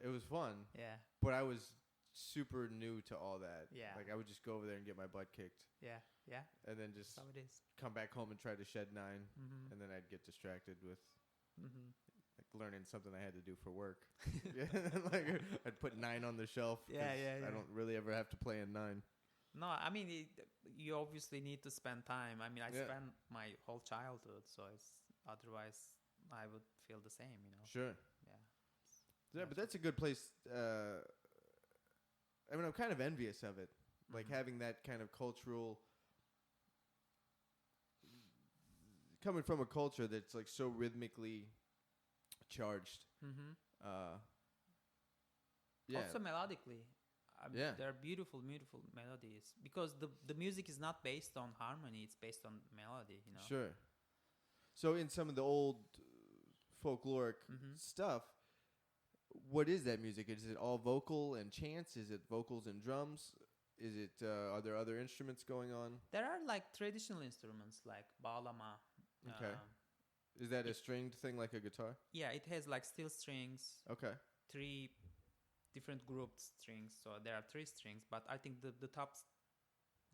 It was fun, Yeah. but I was super new to all that. Yeah. Like I would just go over there and get my butt kicked, Yeah. Yeah. and then just That's how it is. come back home and try to shed 9, Mm-hmm. and then I'd get distracted with Mm-hmm. like learning something I had to do for work. Yeah, like I'd put 9 on the shelf. Yeah, 'cause yeah, yeah. I don't really ever have to play in 9. No, I mean, you obviously need to spend time. I mean, I Yeah. spent my whole childhood, so otherwise I would feel the same, you know. Sure. Yeah. Yeah, but that's a good place. I mean, I'm kind of envious of it, like Mhm. having that kind of cultural, coming from a culture that's like so rhythmically charged. Mm-hmm. Yeah. Also melodically. Yeah. There are beautiful melodies because the music is not based on harmony; it's based on melody. You know. Sure. So in some of the old folkloric Mhm. stuff, what is that music? Is it all vocal and chants? Is it vocals and drums? Is it are there other instruments going on? There are like traditional instruments like bağlama. Okay. Is that a stringed thing like a guitar? Yeah, it has like steel strings, Okay. 3 different grouped strings. So there are 3 strings, but I think the top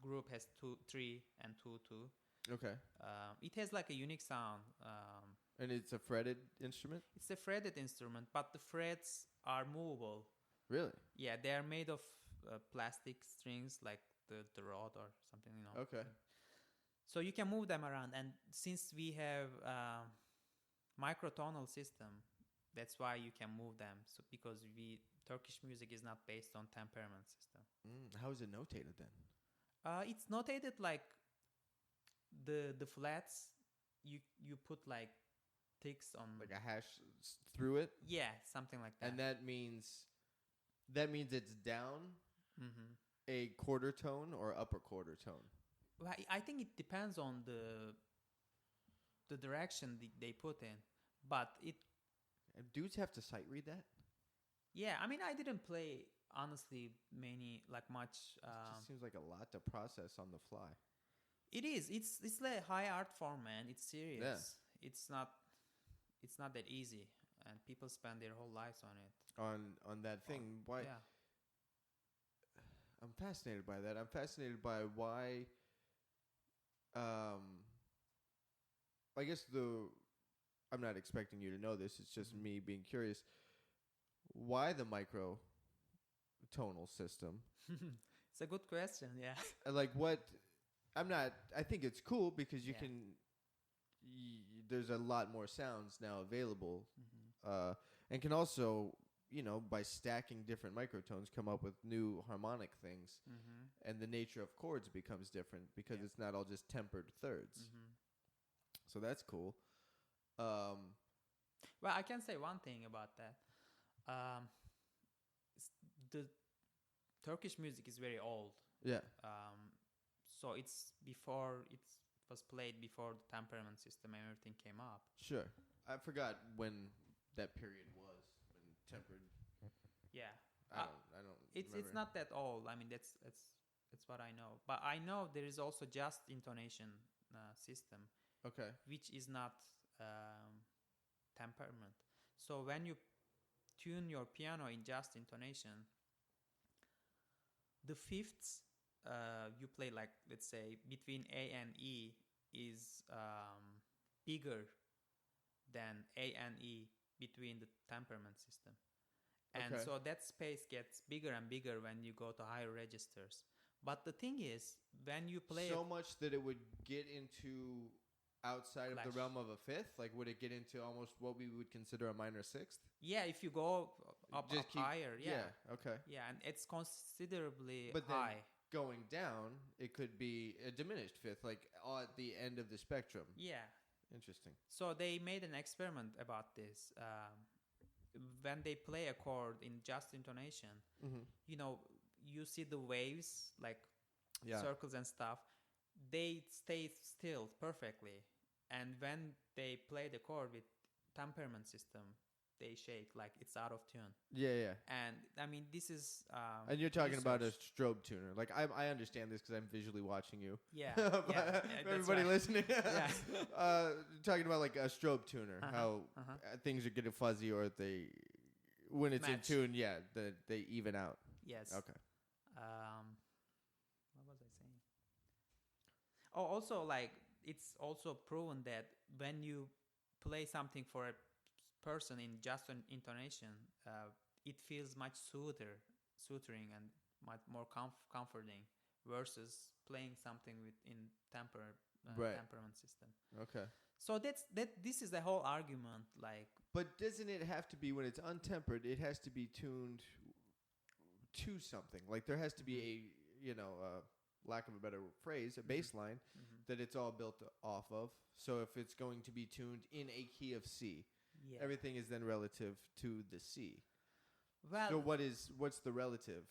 group has 3 and 2. Okay. It has like a unique sound. And it's a fretted instrument? It's a fretted instrument, but the frets are movable. Really? Yeah, they are made of plastic strings, like the rod or something, you know. Okay. So you can move them around, and since we have microtonal system, that's why you can move them. So because Turkish music is not based on temperament system. How is it notated then? It's notated like the flats. You put like ticks on Like a hash through it? yeah, something like that. And that means it's down Mm-hmm. a quarter tone or upper quarter tone? Well, I think it depends on the direction they put in, but And dudes have to sight read that? yeah. I mean, I didn't play honestly much. It just seems like a lot to process on the fly. It is. It's like high art form, man. It's serious. Yeah. It's not that easy, and people spend their whole lives on it. On that thing. Why? Yeah. I'm fascinated by that. I'm fascinated by why. I guess I'm not expecting you to know this. It's just me being curious. Why the microtonal system? It's a good question. Yeah. Like what? I think it's cool because you Yeah. can. There's a lot more sounds now available, and can also, by stacking different microtones, come up with new harmonic things, and the nature of chords becomes different because Yeah. it's not all just tempered thirds. So that's cool. Well, I can say one thing about that. The Turkish music is very old. Yeah, So it's before it was played before the temperament system and everything came up. sure. I forgot when that period was when tempered. Yeah. I don't. It's remember. not that old. I mean that's what I know. But I know there is also just intonation system, Okay. which is not temperament. So when you tune your piano in just intonation, the fifths you play, like let's say between A and E, is bigger than A and E between the temperament system. And Okay. so that space gets bigger and bigger when you go to higher registers. But the thing is, when you play So much that it would get into outside of the Clash. realm of a fifth? Like, would it get into almost what we would consider a minor sixth? yeah, if you go up Just keep- higher, yeah. Okay. Yeah, and it's considerably But then high. going down, it could be a diminished fifth, like at the end of the spectrum. Yeah. Interesting. So they made an experiment about this. When they play a chord in just intonation, you see the waves, like Yeah. circles and stuff. They stay still perfectly. And when they play the chord with temperament system, they shake like it's out of tune. Yeah. And I mean, this is And you're talking about a research. strobe tuner. Like, I understand this because I'm visually watching you. Yeah, But yeah, for that's everybody right. listening, Yeah. talking about like a strobe tuner, how things are getting fuzzy, or when it's in Match. tune, they even out. Yes. Okay. What was I saying? Oh, also, like, it's also proven that when you play something for a person in just an intonation, it feels much soothing and much more comforting versus playing something in Right. temperament system. Okay. So this is the whole argument. Like, But doesn't it have to be, when it's untempered, it has to be tuned to something? Like, there has to be lack of a better phrase, a baseline that it's all built off of. So if it's going to be tuned in a key of C, yeah. everything is then relative to the C. Well, So what's the relative?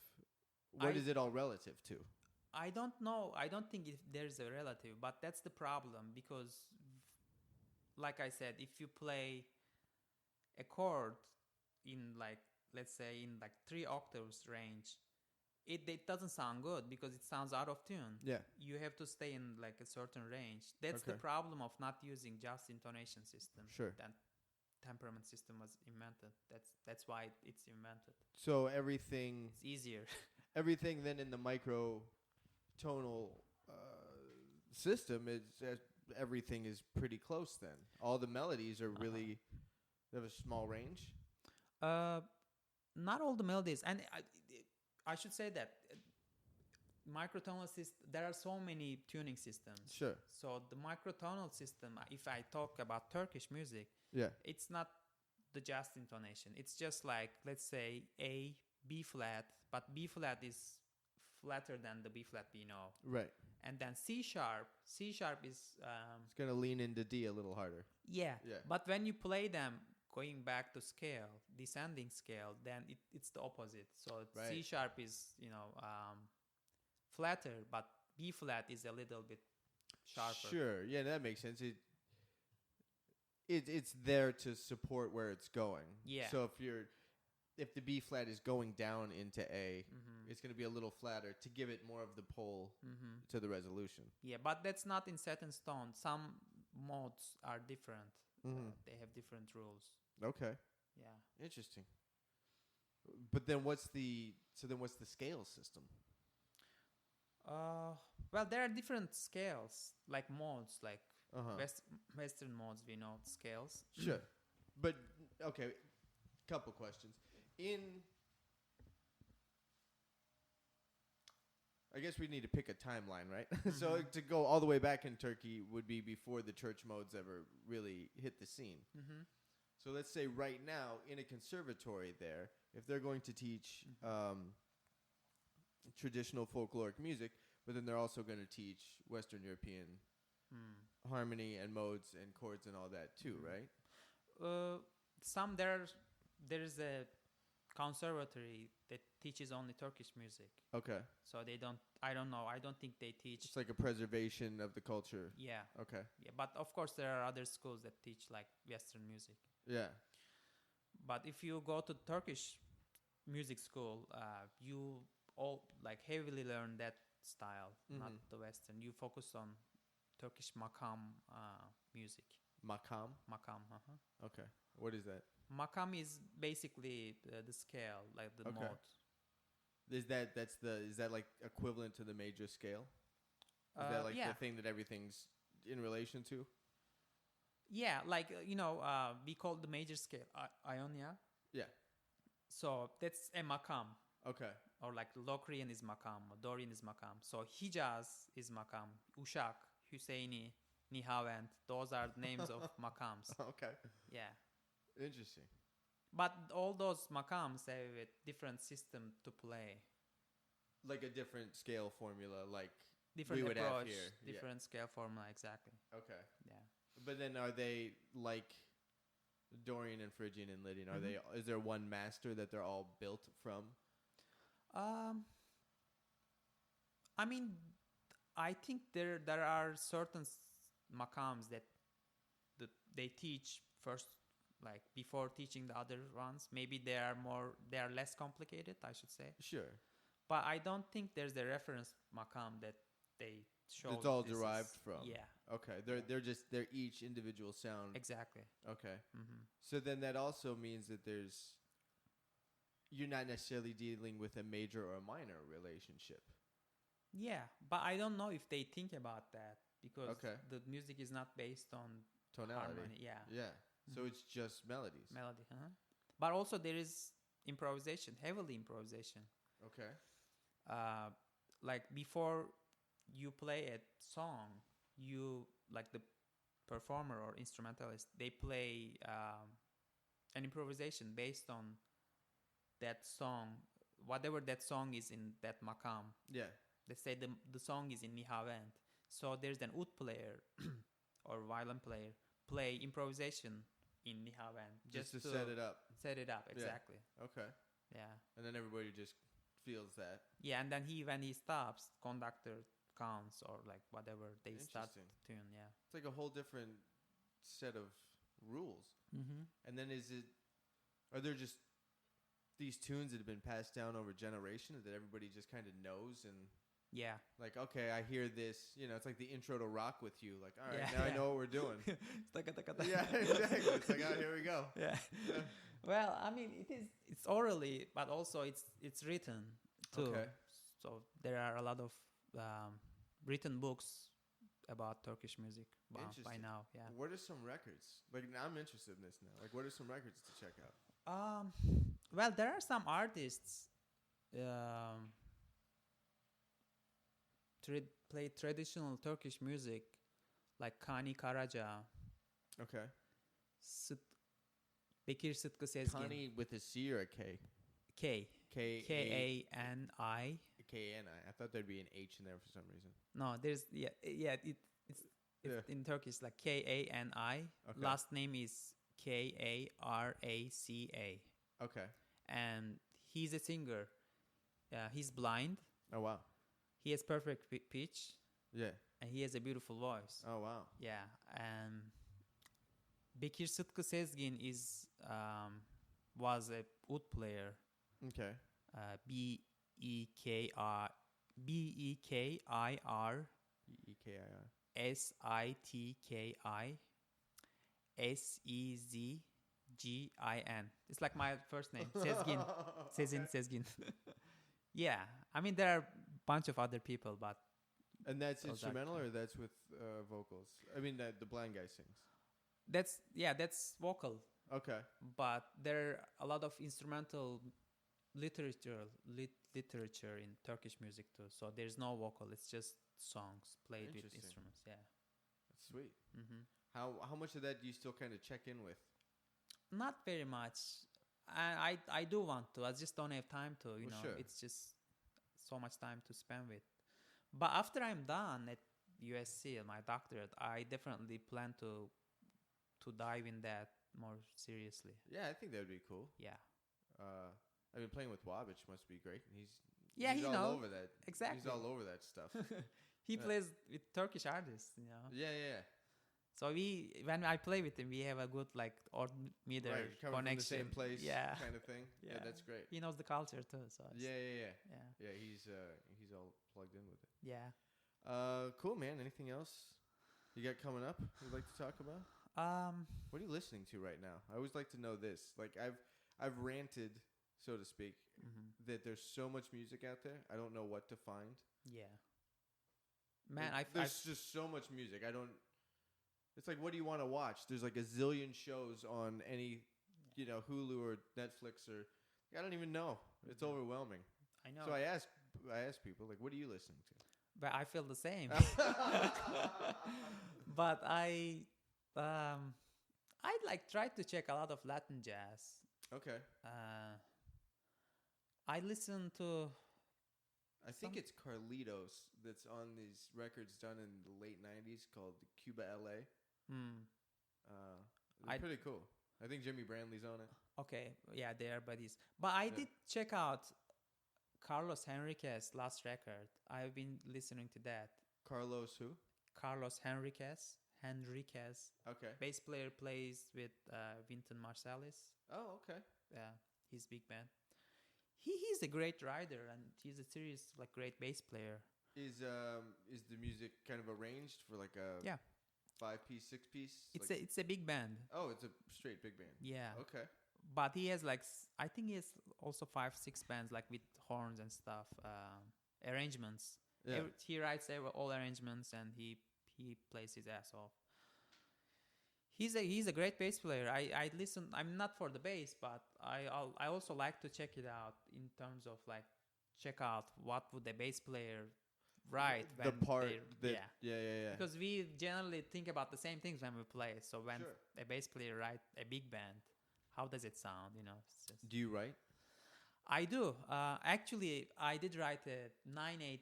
What is it all relative to? I don't know. I don't think there's a relative, but that's the problem because, like I said, if you play a chord in, like, let's say in like 3 octaves range, it doesn't sound good because it sounds out of tune. Yeah. You have to stay in like a certain range. That's the Okay. problem of not using just intonation system. Sure. That temperament system was invented. That's why it's invented. So everything It's easier. then in the microtonal system is everything is pretty close. Then all the melodies are really they have a small range. Not all the melodies, and I should say that microtonal system. There are so many tuning systems. Sure. So the microtonal system, if I talk about Turkish music, Yeah. it's not the just intonation. It's just like, let's say, A, B flat, but B flat is flatter than the B flat we know. Right. And then C sharp. C sharp is It's gonna lean into D a little harder. yeah. Yeah. But when you play them going back to scale, descending scale, then it's the opposite. So C Right. sharp is flatter, but B flat is a little bit sharper. Sure. Yeah, that makes sense. It's there to support where it's going. Yeah. So if the B flat is going down into A, Mm-hmm. it's going to be a little flatter to give it more of the pull to the resolution. Yeah, but that's not in set in stone. Some modes are different. They have different rules. Okay. Yeah. Interesting. But then what's the scale system? Well, there are different scales, like modes, like Uh-huh. Western modes. We know scales. Sure. But okay, couple questions. I guess we need to pick a timeline, right? So to go all the way back in Turkey would be before the church modes ever really hit the scene. Mm-hmm. So let's say right now in a conservatory there, if they're going to teach traditional folkloric music, but then they're also going to teach Western European harmony and modes and chords and all that too, right? There is a conservatory that teaches only Turkish music. Okay. So they don't. I don't know. I don't think they teach. It's like a preservation of the culture. Yeah. Okay. Yeah, but of course there are other schools that teach like Western music. Yeah. But if you go to Turkish music school, you all like heavily learn that style, not the Western. You focus on Turkish makam music. Makam? Makam. Okay. What is that? Makam is basically the scale, like the Okay. note. Is that like equivalent to the major scale? Is that like yeah. the thing that everything's in relation to? Yeah, like we call the major scale Ionia. Yeah. So that's a makam. Okay. Or like Locrian is makam, Dorian is makam. So Hijaz is makam, Uşak, Hüseyini, Nihavend. Those are names of makams. Okay. Yeah. Interesting. But all those makams have a different system to play. Like a different scale formula, like Different we would approach, have here. different scale formula, exactly. Okay. Yeah. But then are they like Dorian and Phrygian and Lydian? Are they? Is there one master that they're all built from? I mean, I think there are certain makams that they teach first, like before teaching the other ones. Maybe they are less complicated, I should say. Sure. But I don't think there's a reference makam that they show. It's all derived from. Yeah. Okay. They're each individual sound. Exactly. Okay. Mm-hmm. So then that also means that you're not necessarily dealing with a major or a minor relationship. Yeah, but I don't know if they think about that because Okay. the music is not based on Tonality. harmony. Yeah. Yeah. So it's just melodies. Melody. But also there is improvisation, heavily improvisation. Okay. Like before you play a song, you like the performer or instrumentalist, they play an improvisation based on that song, whatever that song is in that makam. Yeah. Let's say the song is in Nihavend. So there's an oud player or violin player play improvisation in Nihavend. Just to set it up. Set it up, exactly. Yeah. Okay. Yeah. And then everybody just feels that. Yeah, and then when he stops, conductor counts or like whatever they start the tune. Yeah. It's like a whole different set of rules. Mm-hmm. And then are there just these tunes that have been passed down over generations that everybody just kind of knows and Yeah. like, okay, I hear this, it's like the intro to Rock With You. Like, all right, Yeah, now I yeah. know what we're doing. Yeah, Yeah, exactly. It's like, oh, here we go. Yeah. Well, I mean, it's orally, but also it's written too. Okay. So there are a lot of written books about Turkish music by Interesting. now. Yeah. What are some records? Like, now I'm interested in this now. Like, what are some records to check out? Well, there are some artists play traditional Turkish music, like Kani Karaca, Okay. Bekir Sıtkı Sezgin. Connie with a C or a K? K. K-A- K-A-N-I. K-N-I. I thought there'd be an H in there for some reason. No, there's it's Yeah. in Turkish like K-A-N-I. Okay. Last name is K-A-R-A-C-A. Okay. And he's a singer. He's blind. Oh, wow. He has perfect pitch, Yeah. and he has a beautiful voice. Oh, wow. Yeah, and Bekir Sıtkı Sezgin was a oud player. Okay. B-E-K-I-R E-K-I-R. S-I-T-K-I S-E-Z-G-I-N. It's like my first name, Sezgin. Sezin. Yeah, I mean there are a bunch of other people, but And that's those are instrumental key. or that's with vocals? I mean, the blind guy sings. that's vocal. Okay. But there are a lot of instrumental literature in Turkish music too. So there's no vocal. It's just songs played with Interesting. instruments. Yeah. That's sweet. Mm-hmm. How much of that do you still kind of check in with? Not very much. I do want to. I just don't have time to. You know, Sure. it's just so much time to spend with. But after I'm done at USC, my doctorate, I definitely plan to dive in that more seriously. Yeah, I think that would be cool. Yeah. I mean, playing with Wabich must be great. He's He all knows. over that. Exactly. He's all over that stuff. He Yeah. plays with Turkish artists, you know. Yeah. So when I play with him, we have a good like meter Right, coming connection. from the same place, Yeah. kind of thing. Yeah, that's great. He knows the culture too. So Yeah. yeah. He's all plugged in with it. Yeah. Cool, man. Anything else you got coming up you'd like to talk about? What are you listening to right now? I always like to know this. Like I've ranted, so to speak, that there's so much music out there. I don't know what to find. Yeah. Man, Like, there's just so much music. I don't. It's like, what do you want to watch? There's like a zillion shows on any, Hulu or Netflix or I don't even know. It's overwhelming. I know. So I ask people like, what are you listening to? But I feel the same. But I like tried to check a lot of Latin jazz. Okay. I listen to. I think it's Carlitos that's on these records done in the late '90s called Cuba LA. They're pretty cool. I think Jimmy Brandley's on it. Okay, yeah, they are buddies. But I did check out Carlos Henriquez's last record. I've been listening to that. Carlos who? Carlos Henriquez. Okay. Bass player, plays with Wynton Marsalis. Oh, okay. Yeah, his big band. He's a great writer and he's a serious like great bass player. Is the music kind of arranged for like a 5-piece, 6-piece? It's a big band. Oh, it's a straight big band. Yeah. Okay. But he has like I think he has also 5-6 bands like with horns and stuff, arrangements. Yeah. He writes all arrangements and he plays his ass off. He's a great bass player. I listen. I'm not for the bass, but I also like to check it out in terms of like check out what would the bass player write. The part that yeah. Because we generally think about the same things when we play. So when a bass player write a big band, how does it sound? Do you write? I do. Actually, I did write a 9/8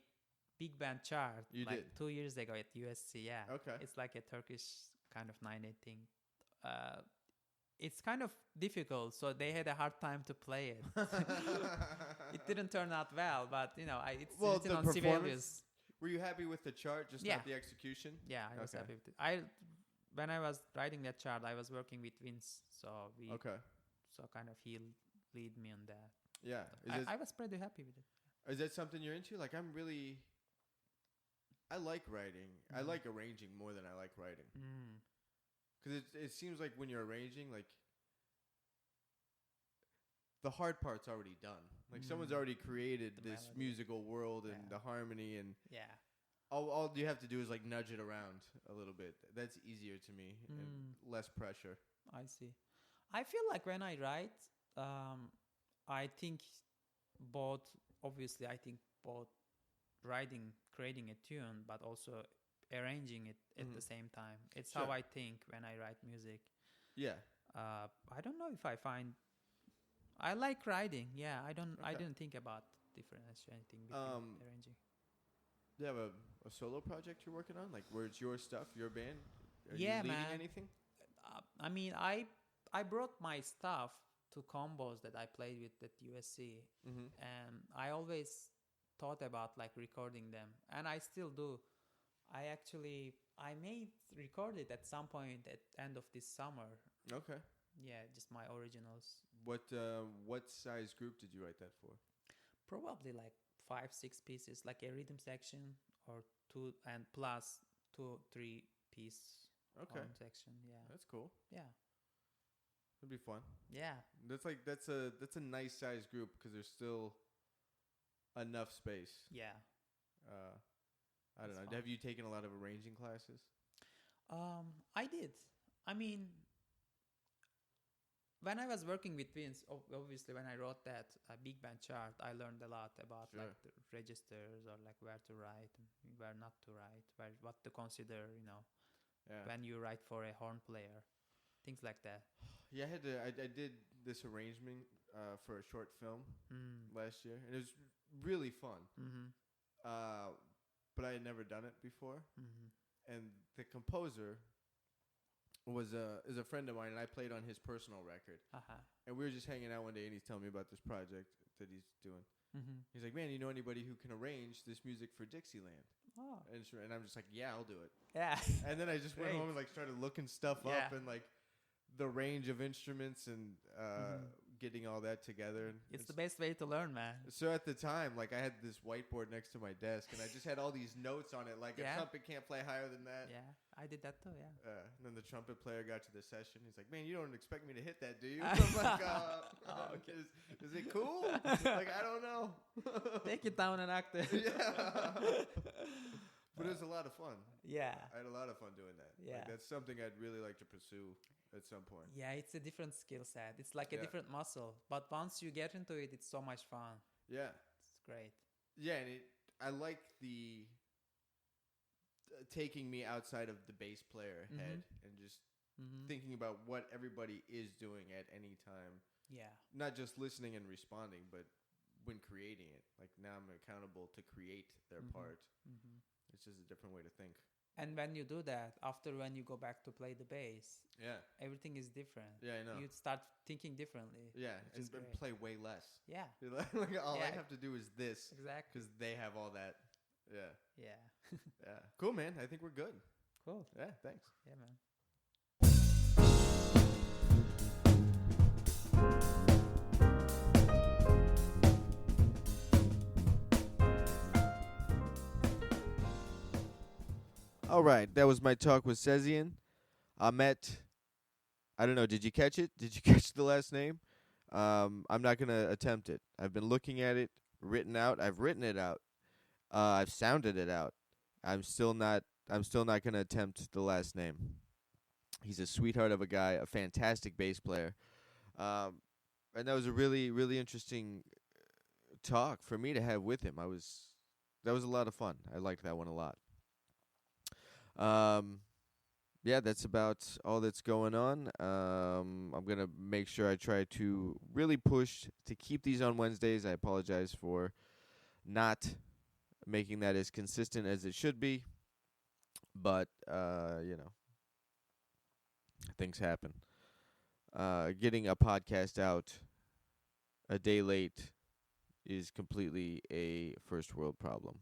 big band chart. You like did 2 years ago at USC. Yeah. Okay. It's like a Turkish kind of 9/8 thing. It's kind of difficult, so they had a hard time to play it. It didn't turn out well, but it's written on Sibelius. Were you happy with the chart, just not the execution? Yeah, I was happy with it. When I was writing that chart, I was working with Vince, so kind of he lead me on that. Yeah, I was pretty happy with it. Is that something you're into? Like, I like writing. I like arranging more than I like writing. Because it seems like when you're arranging, like, the hard part's already done. Like, someone's already created this melody. Musical world and the harmony, and Yeah. all you have to do is, like, nudge it around a little bit. That's easier to me and less pressure. I see. I feel like when I write, I think both writing, creating a tune, but also arranging it at the same time. It's how I think when I write music. Yeah. I don't know if I like writing. Yeah, I didn't think about differentiating between arranging. Do you have a solo project you're working on? Like, where it's your stuff, your band? Are you Yeah, leading man. anything? I mean, I brought my stuff to combos that I played with at USC, and I always thought about like recording them, and I still do. I may record it at some point at end of this summer. Okay. Yeah, just my originals. What size group did you write that for? Probably like 5-6 pieces, like a rhythm section or 2 and plus 2-3 piece horn section. Yeah, That's cool. Yeah, It'd be fun. yeah. That's a nice size group because there's still enough space. Yeah. I don't That's know. fun. Have you taken a lot of arranging classes? I did. I mean, when I was working with Vince, obviously when I wrote that big band chart, I learned a lot about Sure. like the registers or like where to write, where not to write, what to consider, Yeah. when you write for a horn player, things like that. Yeah, I did this arrangement for a short film last year, and it was really fun. Mm-hmm. But I had never done it before, Mm-hmm. and the composer is a friend of mine, and I played on his personal record. Uh-huh. And we were just hanging out one day, and he's telling me about this project that he's doing. Mm-hmm. He's like, "Man, you know anybody who can arrange this music for Dixieland?" Oh. And I'm just like, "Yeah, I'll do it." Yeah. And then I just went Great. home and like started looking stuff Yeah. up and like the range of instruments and getting all that together. And It's the best way to learn, man. So at the time, like I had this whiteboard next to my desk, and I just had all these notes on it, like Yeah. a trumpet can't play higher than that. Yeah, I did that too, yeah. And then the trumpet player got to the session. He's like, "Man, you don't expect me to hit that, do you?" I'm like, Okay. is it cool? Like, I don't know. Take it down an octave. Yeah. But it was a lot of fun. Yeah. I had a lot of fun doing that. Yeah. Like, that's something I'd really like to pursue at some point. Yeah, it's a different skill set. It's like a Yeah. different muscle. But once you get into it, it's so much fun. Yeah. It's great. Yeah, and I like the taking me outside of the bass player head and just Mm-hmm. thinking about what everybody is doing at any time. Yeah. Not just listening and responding, but when creating it. Like now I'm accountable to create their part. Mm-hmm. It's just a different way to think. And when you do that, after when you go back to play the bass, Yeah. everything is different. Yeah, I know. You start thinking differently. Yeah, which is and great. play way less. Yeah, Like all I Yeah. have to do is this exactly. because they have all that. Yeah. Yeah. Yeah. Cool, man. I think we're good. Cool. Yeah, thanks. Yeah, man. All right, that was my talk with Sezin Ahmet. I don't know. Did you catch it? Did you catch the last name? I'm not gonna attempt it. I've been looking at it, written out. I've written it out. I've sounded it out. I'm still not gonna attempt the last name. He's a sweetheart of a guy, a fantastic bass player, and that was a really, really interesting talk for me to have with him. That was a lot of fun. I liked that one a lot. Yeah, that's about all that's going on. I'm going to make sure I try to really push to keep these on Wednesdays. I apologize for not making that as consistent as it should be. But, things happen. Getting a podcast out a day late is completely a first world problem.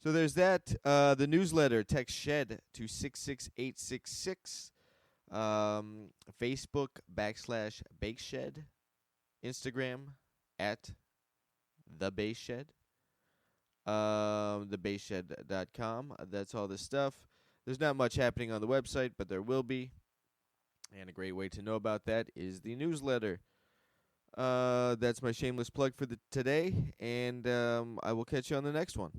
So there's that. The newsletter, text SHED to 66866. Facebook /BakeShed. Instagram @TheBassShed. TheBassShed.com. That's all the stuff. There's not much happening on the website, but there will be. And a great way to know about that is the newsletter. That's my shameless plug for today, and I will catch you on the next one.